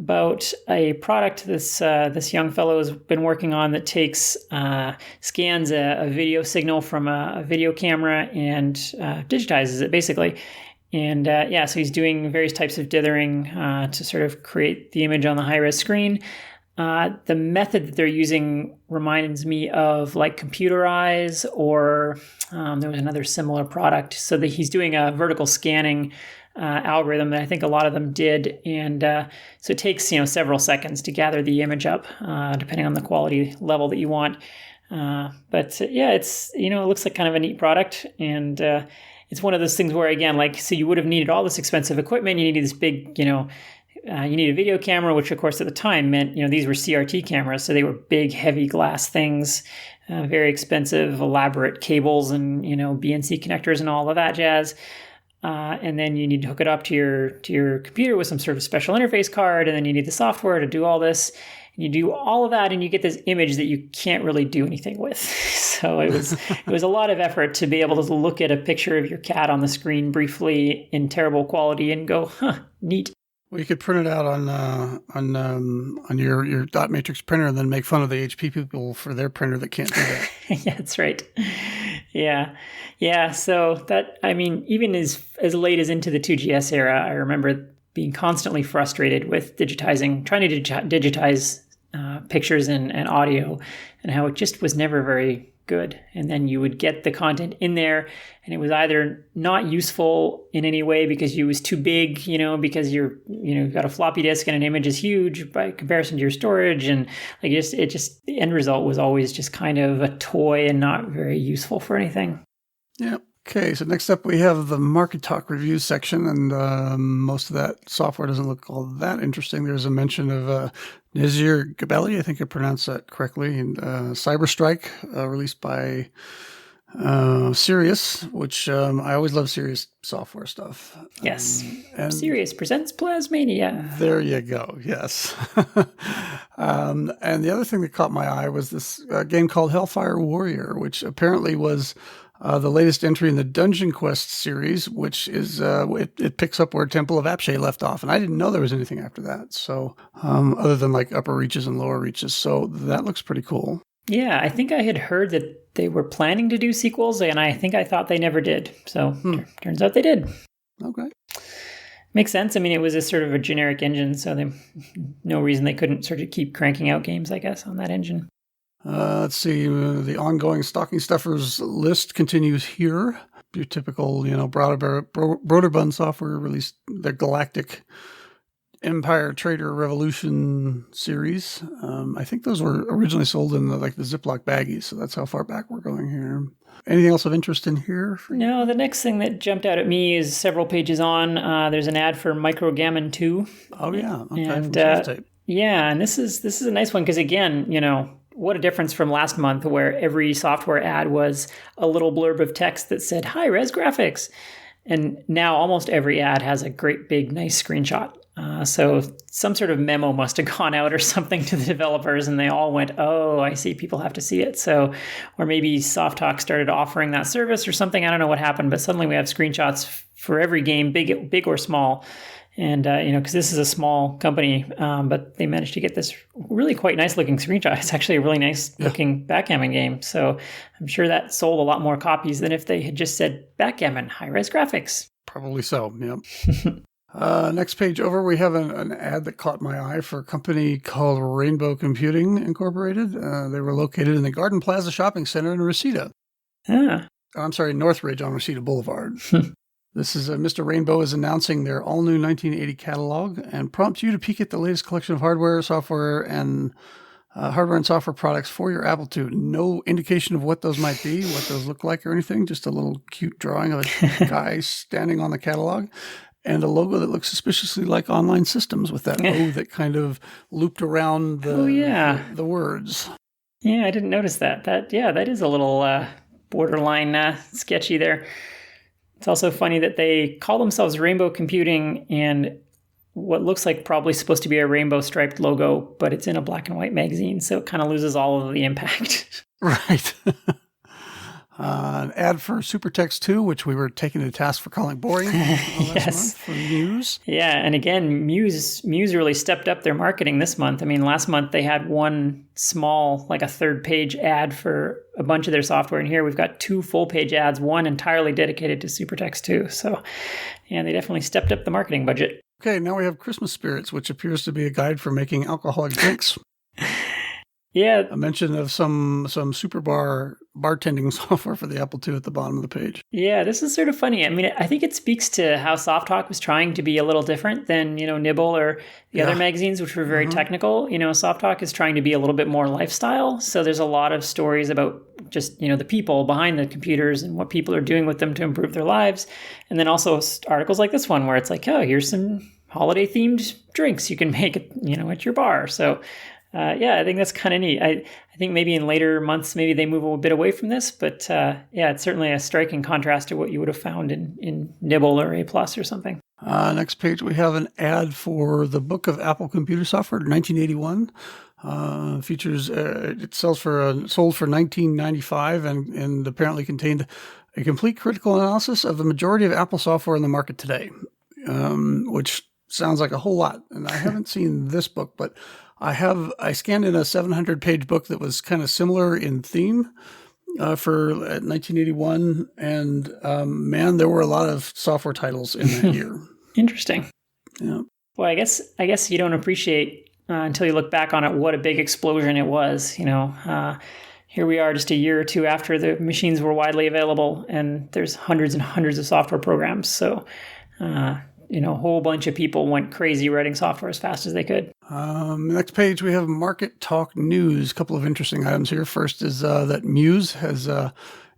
about a product this young fellow has been working on that takes scans a video signal from a video camera and digitizes it basically. And so he's doing various types of dithering to sort of create the image on the high-res screen. The method that they're using reminds me of like Computer Eyes, or there was another similar product. So that he's doing a vertical scanning algorithm that I think a lot of them did. And so it takes, several seconds to gather the image up, depending on the quality level that you want. But it's, it looks like kind of a neat product. And it's one of those things where, again, so you would have needed all this expensive equipment. You needed this big, you need a video camera, which of course at the time meant, these were CRT cameras. So they were big, heavy glass things, very expensive, elaborate cables and, BNC connectors and all of that jazz. And then you need to hook it up to your computer with some sort of special interface card, and then you need the software to do all this. And you do all of that, and you get this image that you can't really do anything with. So it was a lot of effort to be able to look at a picture of your cat on the screen briefly in terrible quality and go, neat. Well, you could print it out on your dot matrix printer and then make fun of the HP people for their printer that can't do that. Yeah, that's right. Yeah. So that, even as late as into the 2GS era, I remember being constantly frustrated with trying to digitize pictures and audio, and how it just was never very good. And then you would get the content in there, and it was either not useful in any way because it was too big, because you've got a floppy disk and an image is huge by comparison to your storage, and the end result was always just kind of a toy and not very useful for anything. Yeah. Okay, so next up we have the Market Talk reviews section, and most of that software doesn't look all that interesting. There's a mention of Nizir Gabelli, I think I pronounced that correctly, and Cyberstrike, released by Sirius, which I always love Sirius software stuff. Yes, and Sirius presents Plasmania. There you go, yes. And the other thing that caught my eye was this game called Hellfire Warrior, which apparently was the latest entry in the Dungeon Quest series, which is it picks up where Temple of Apshai left off, and I didn't know there was anything after that. So other than like upper reaches and lower reaches, so that looks pretty cool. Yeah, I think I had heard that they were planning to do sequels, and I thought they never did. So turns out they did. Okay. Makes sense. It was a sort of a generic engine, so no reason they couldn't sort of keep cranking out games, I guess, on that engine. Let's see. The ongoing stocking stuffers list continues here. Your typical, Broderbund software released the Galactic Empire Trader Revolution series. I think those were originally sold in the Ziploc baggies, so that's how far back we're going here. Anything else of interest in here? No, the next thing that jumped out at me is several pages on. There's an ad for Microgammon 2. Oh, yeah. Okay. And, yeah, and this is a nice one because, again, what a difference from last month where every software ad was a little blurb of text that said high-res graphics. And now almost every ad has a great big nice screenshot. So some sort of memo must have gone out or something to the developers, and they all went, oh, I see, people have to see it. So, or maybe Softalk started offering that service or something. I don't know what happened, but suddenly we have screenshots for every game, big or small. And, because this is a small company, but they managed to get this really quite nice looking screenshot. It's actually a really nice looking backgammon game. So I'm sure that sold a lot more copies than if they had just said backgammon, high-res graphics. Probably so, yep. Next page over, we have an ad that caught my eye for a company called Rainbow Computing Incorporated. They were located in the Garden Plaza Shopping Center in Reseda. Northridge on Reseda Boulevard. This is Mr. Rainbow is announcing their all-new 1980 catalog and prompts you to peek at the latest collection of hardware, software, and software products for your Apple II. No indication of what those might be, what those look like or anything, just a little cute drawing of a guy standing on the catalog. And a logo that looks suspiciously like Online Systems with that O that kind of looped around the words. Yeah, I didn't notice that. That is a little borderline sketchy there. It's also funny that they call themselves Rainbow Computing and what looks like probably supposed to be a rainbow striped logo, but it's in a black and white magazine, so it kind of loses all of the impact. Right. An ad for Supertext 2, which we were taken to task for calling boring last month for Muse. Yeah, and again, Muse really stepped up their marketing this month. I mean, last month they had one small, like a third-page ad for a bunch of their software, and here we've got 2 full-page ads, one entirely dedicated to Supertext 2. So, yeah, they definitely stepped up the marketing budget. Okay, now we have Christmas Spirits, which appears to be a guide for making alcoholic drinks. Yeah. A mention of some super bartending software for the Apple II at the bottom of the page. Yeah, this is sort of funny. I mean, I think it speaks to how Softalk was trying to be a little different than, Nibble or the other magazines, which were very technical. Softalk is trying to be a little bit more lifestyle. So there's a lot of stories about just, the people behind the computers and what people are doing with them to improve their lives. And then also articles like this one where it's like, oh, here's some holiday themed drinks you can make at your bar. So I think that's kind of neat. I think maybe in later months, maybe they move a bit away from this, but it's certainly a striking contrast to what you would have found in Nibble or A+ or something. Next page, we have an ad for the Book of Apple Computer Software, 1981. Features it sold for $19.95 and apparently contained a complete critical analysis of the majority of Apple software in the market today, which sounds like a whole lot. And I haven't seen this book, but I scanned in a 700-page book that was kind of similar in theme for 1981, and man, there were a lot of software titles in that year. Interesting. Yeah. Well, I guess you don't appreciate until you look back on it what a big explosion it was. Here we are just a year or two after the machines were widely available, and there's hundreds and hundreds of software programs. So. A whole bunch of people went crazy writing software as fast as they could. Next page, we have Market Talk News. A couple of interesting items here. First is that Muse has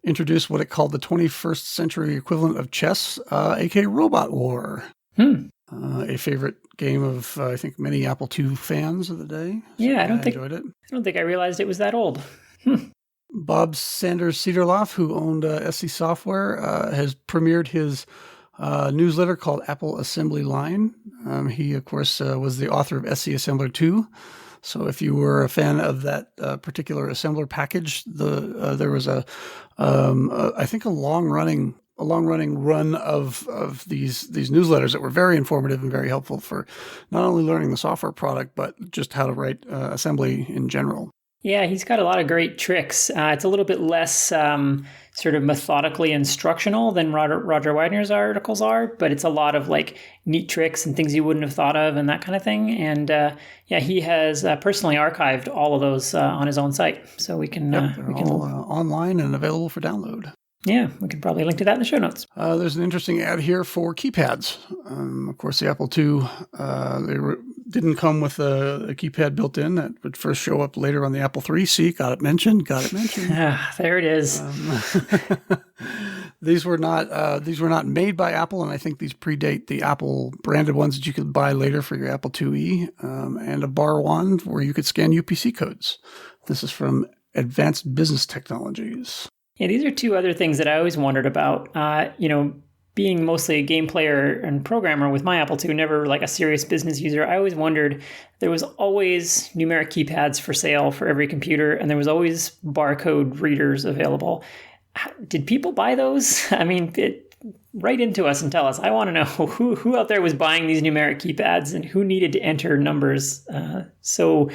introduced what it called the 21st century equivalent of chess, aka Robot War. A favorite game of, I think, many Apple II fans of the day. So yeah, I enjoyed it. I don't think I realized it was that old. Bob Sanders Cederloff, who owned SC Software, has premiered his newsletter called Apple Assembly Line. He, of course, was the author of SC Assembler 2. So if you were a fan of that particular assembler package, there was I think a long running run of these newsletters that were very informative and very helpful for not only learning the software product, but just how to write assembly in general. Yeah, he's got a lot of great tricks. It's a little bit less sort of methodically instructional than Roger Widener's articles are, but it's a lot of like neat tricks and things you wouldn't have thought of and that kind of thing. And he has personally archived all of those on his own site, so we can online and available for download. Yeah, we could probably link to that in the show notes. There's an interesting ad here for keypads. Of course, the Apple II, didn't come with a keypad built in. That would first show up later on the Apple III. See, got it mentioned. There it is. These were not made by Apple, and I think these predate the Apple branded ones that you could buy later for your Apple IIe, and a bar wand where you could scan UPC codes. This is from Advanced Business Technologies. Yeah, these are two other things that I always wondered about. being mostly a game player and programmer with my Apple II, never like a serious business user, I always wondered, there was always numeric keypads for sale for every computer, and there was always barcode readers available. Did people buy those? I mean, write into us and tell us. I want to know who out there was buying these numeric keypads and who needed to enter numbers so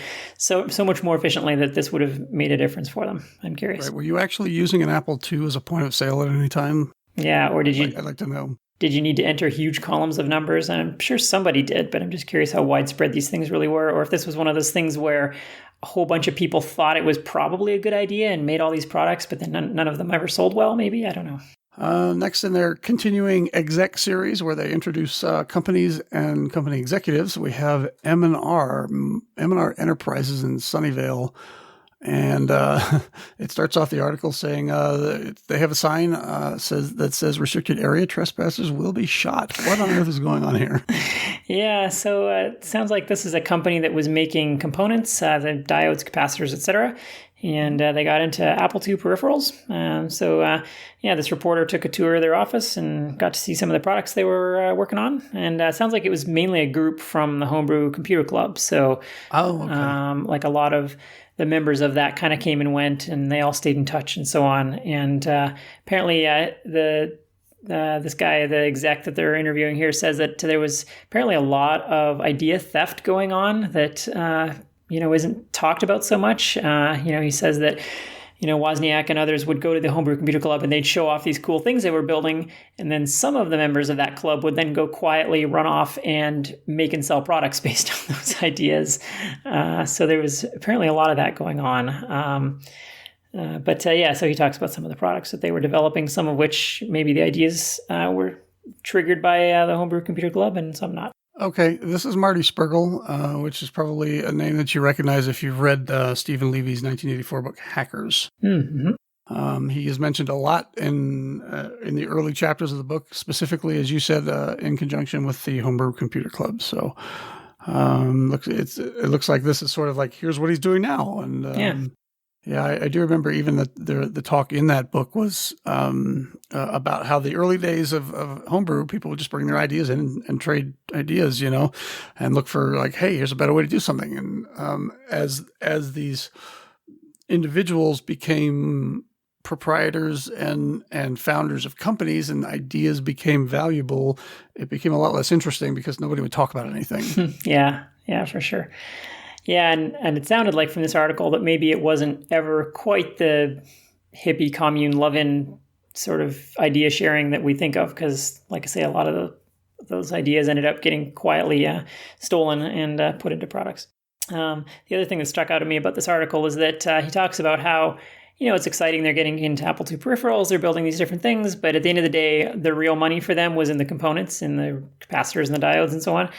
much more efficiently that this would have made a difference for them. I'm curious. Right. Were you actually using an Apple II as a point of sale at any time? Yeah, or did you? I'd like to know. Did you need to enter huge columns of numbers? And I'm sure somebody did, but I'm just curious how widespread these things really were, or if this was one of those things where a whole bunch of people thought it was probably a good idea and made all these products, but then none of them ever sold well, maybe? I don't know. Next in their continuing exec series where they introduce companies and company executives, we have M&R Enterprises in Sunnyvale. And it starts off the article saying they have a sign that says restricted area trespassers will be shot. What on earth is going on here? Yeah, so it sounds like this is a company that was making components, the diodes, capacitors, etc. And they got into Apple II peripherals. This reporter took a tour of their office and got to see some of the products they were working on. And it sounds like it was mainly a group from the Homebrew Computer Club. So like a lot of the members of that kind of came and went, and they all stayed in touch and so on. And apparently this guy, the exec that they're interviewing here, says that there was apparently a lot of idea theft going on that isn't talked about so much. He says that Wozniak and others would go to the Homebrew Computer Club and they'd show off these cool things they were building, and then some of the members of that club would then go quietly run off and make and sell products based on those ideas. So there was apparently a lot of that going on. So he talks about some of the products that they were developing, some of which maybe the ideas were triggered by the Homebrew Computer Club and some not. Okay, this is Marty Spergel, which is probably a name that you recognize if you've read Stephen Levy's 1984 book, Hackers. Mm-hmm. He is mentioned a lot in the early chapters of the book, specifically, as you said, in conjunction with the Homebrew Computer Club. So it looks like this is sort of like, here's what he's doing now. And I do remember even the talk in that book was about how the early days of homebrew, people would just bring their ideas in and trade ideas, and look for like, hey, here's a better way to do something. And as these individuals became proprietors and founders of companies and ideas became valuable, it became a lot less interesting because nobody would talk about anything. Yeah, for sure. Yeah, and it sounded like from this article that maybe it wasn't ever quite the hippie commune love-in sort of idea sharing that we think of, because, like I say, a lot of those ideas ended up getting quietly stolen and put into products. The other thing that stuck out to me about this article is that he talks about how, it's exciting they're getting into Apple II peripherals, they're building these different things, but at the end of the day, the real money for them was in the components, in the capacitors and the diodes and so on.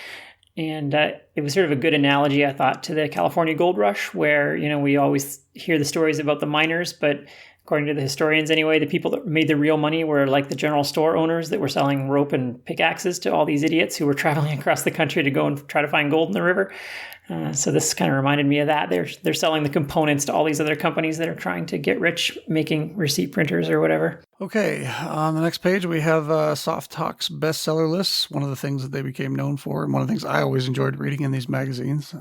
And it was sort of a good analogy, I thought, to the California gold rush, where, we always hear the stories about the miners, but according to the historians anyway, the people that made the real money were like the general store owners that were selling rope and pickaxes to all these idiots who were traveling across the country to go and try to find gold in the river. So this kind of reminded me of that. They're selling the components to all these other companies that are trying to get rich making receipt printers or whatever. Okay, on the next page we have Softalk's bestseller lists, one of the things that they became known for, and one of the things I always enjoyed reading in these magazines.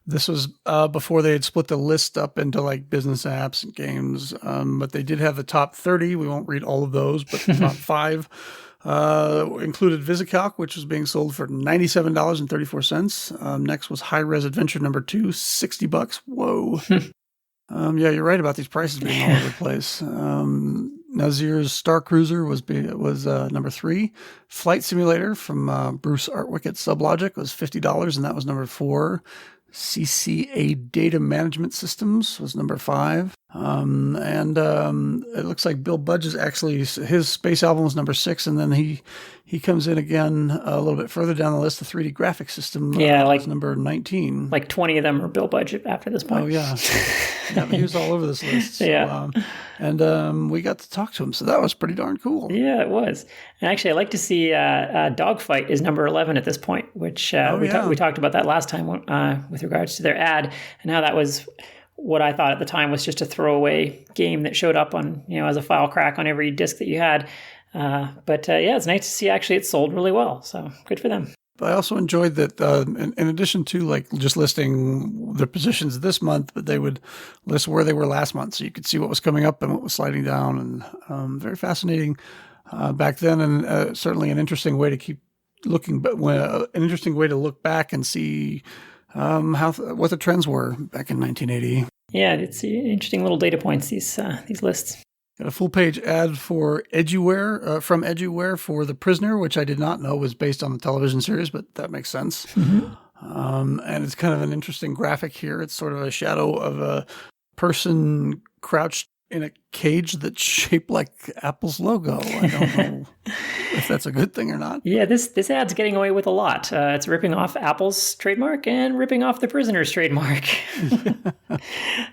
This was before they had split the list up into like business apps and games, but they did have the top 30. We won't read all of those, but the top 5 included VisiCalc, which was being sold for $97.34. Next was High Res Adventure number 2, $60. Whoa. Yeah, you're right about these prices being all over the place. Nazir's Star Cruiser was number 3. Flight Simulator from Bruce Artwick at Sublogic was $50, and that was number 4. CCA Data Management Systems was number 5. It looks like Bill Budge is actually, his space album was number 6, and then he comes in again a little bit further down the list. The 3D graphics system was number 19. Like 20 of them are Bill Budge after this point. Oh, yeah. Yeah, he was all over this list. So, yeah. We got to talk to him, so that was pretty darn cool. Yeah, it was. And actually, I'd like to see Dogfight is number 11 at this point, which we talked about that last time with regards to their ad, and how that was what I thought at the time was just a throwaway game that showed up on, as a file crack on every disk that you had. But it's nice to see actually it sold really well. So good for them. But I also enjoyed that in addition to like just listing the positions this month, but they would list where they were last month. So you could see what was coming up and what was sliding down. And very fascinating back then, and certainly an interesting way to keep looking, but an interesting way to look back and see what the trends were back in 1980. Yeah, it's interesting little data points, these lists. Got a full page ad for Edgeware, from Edgeware for The Prisoner, which I did not know was based on the television series, but that makes sense. Mm-hmm. And it's kind of an interesting graphic here. It's sort of a shadow of a person crouched in a cage that's shaped like Apple's logo. I don't know if that's a good thing or not. Yeah, this ad's getting away with a lot. It's ripping off Apple's trademark and ripping off the Prisoner's trademark.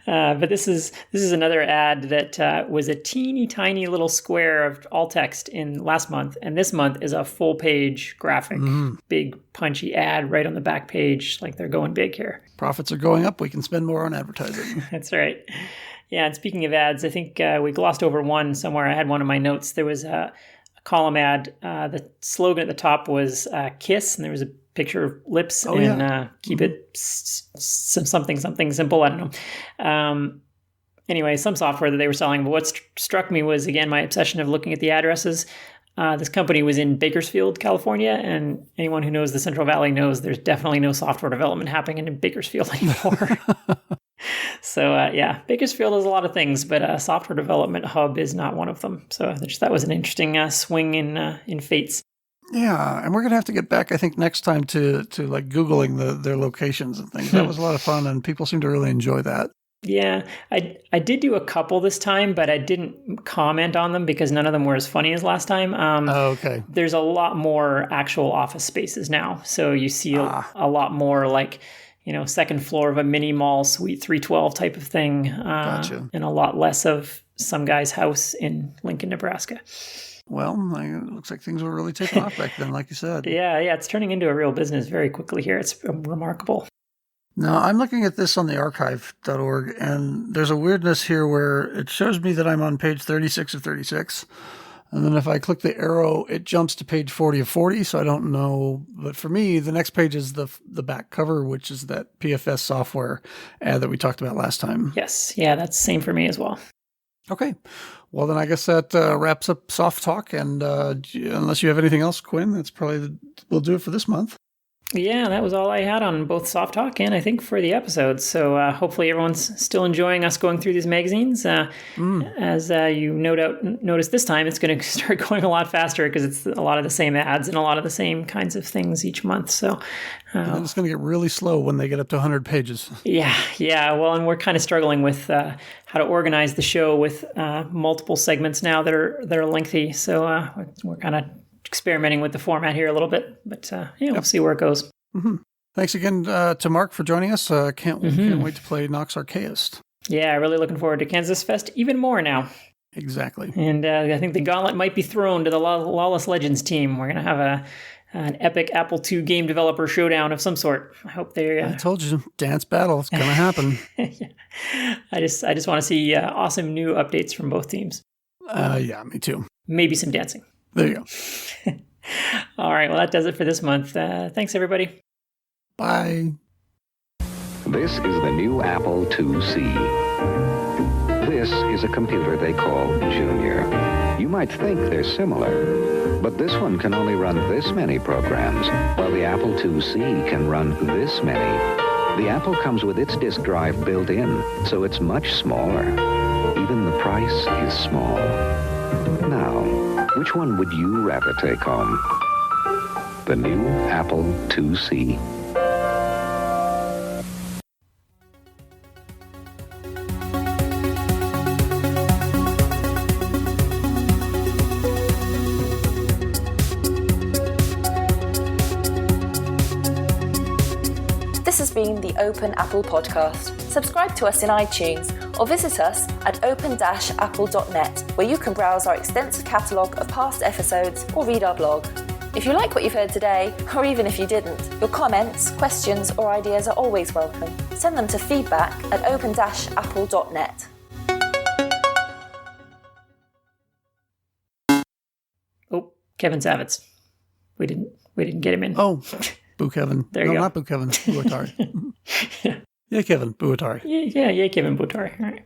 But this is another ad that was a teeny tiny little square of alt text in last month, and this month is a full page graphic, big punchy ad right on the back page. Like they're going big here. Profits are going up. We can spend more on advertising. That's right. Yeah, and speaking of ads, I think we glossed over one somewhere. I had one in my notes. There was a column ad. The slogan at the top was "Kiss," and there was a picture of lips keep it something simple. I don't know. Anyway, some software that they were selling. But what struck me was, again, my obsession of looking at the addresses. This company was in Bakersfield, California, and anyone who knows the Central Valley knows there's definitely no software development happening in Bakersfield anymore. So, Bakersfield is a lot of things, but a software development hub is not one of them. So that was an interesting swing in fates. Yeah, and we're going to have to get back, I think, next time to like Googling their locations and things. That was a lot of fun, and people seem to really enjoy that. Yeah, I did do a couple this time, but I didn't comment on them because none of them were as funny as last time. Okay. There's a lot more actual office spaces now. So you see a lot more like, second floor of a mini mall, suite 312 type of thing. Gotcha. And a lot less of some guy's house in Lincoln, Nebraska. Well, it looks like things were really taking off back then, like you said. Yeah, it's turning into a real business very quickly here. It's remarkable. Now, I'm looking at this on the archive.org, and there's a weirdness here where it shows me that I'm on page 36 of 36. And then if I click the arrow, it jumps to page 40 of 40, so I don't know. But for me, the next page is the back cover, which is that PFS software ad that we talked about last time. Yes. Yeah, that's the same for me as well. Okay. Well, then I guess that wraps up Softalk. And unless you have anything else, Quinn, that's probably we'll do it for this month. Yeah, that was all I had on both Softalk and I think for the episodes. So hopefully everyone's still enjoying us going through these magazines. As you no doubt noticed this time, it's going to start going a lot faster because it's a lot of the same ads and a lot of the same kinds of things each month. So and then it's going to get really slow when they get up to 100 pages. Yeah. Well, and we're kind of struggling with how to organize the show with multiple segments now that are lengthy. So we're kind of experimenting with the format here a little bit, but we'll see where it goes. Mm-hmm. Thanks again to Mark for joining us. Can't wait to play Nox Archaist. Yeah, really looking forward to Kansas Fest even more now. Exactly. And I think the gauntlet might be thrown to the Lawless Legends team. We're going to have an epic Apple II game developer showdown of some sort. I hope they... I told you, dance battle. It's going to happen. Yeah. I just want to see awesome new updates from both teams. Yeah, me too. Maybe some dancing. There you go. All right. Well, that does it for this month. Thanks, everybody. Bye. This is the new Apple IIc. This is a computer they call Junior. You might think they're similar, but this one can only run this many programs, while the Apple IIc can run this many. The Apple comes with its disk drive built in, so it's much smaller. Even the price is small. Now, which one would you rather take home? The new Apple IIc. This has been the Open Apple Podcast. Subscribe to us in iTunes or visit us at open-apple.net, where you can browse our extensive catalogue of past episodes or read our blog. If you like what you've heard today, or even if you didn't, your comments, questions or ideas are always welcome. Send them to feedback@open-apple.net. Kevin Savitz. We didn't get him in. Oh, Boo Kevin. There you go. Not Boo Kevin. Boo Atari. Yeah, Kevin. Boo Atari. Yeah, Kevin Boo Atari. All right.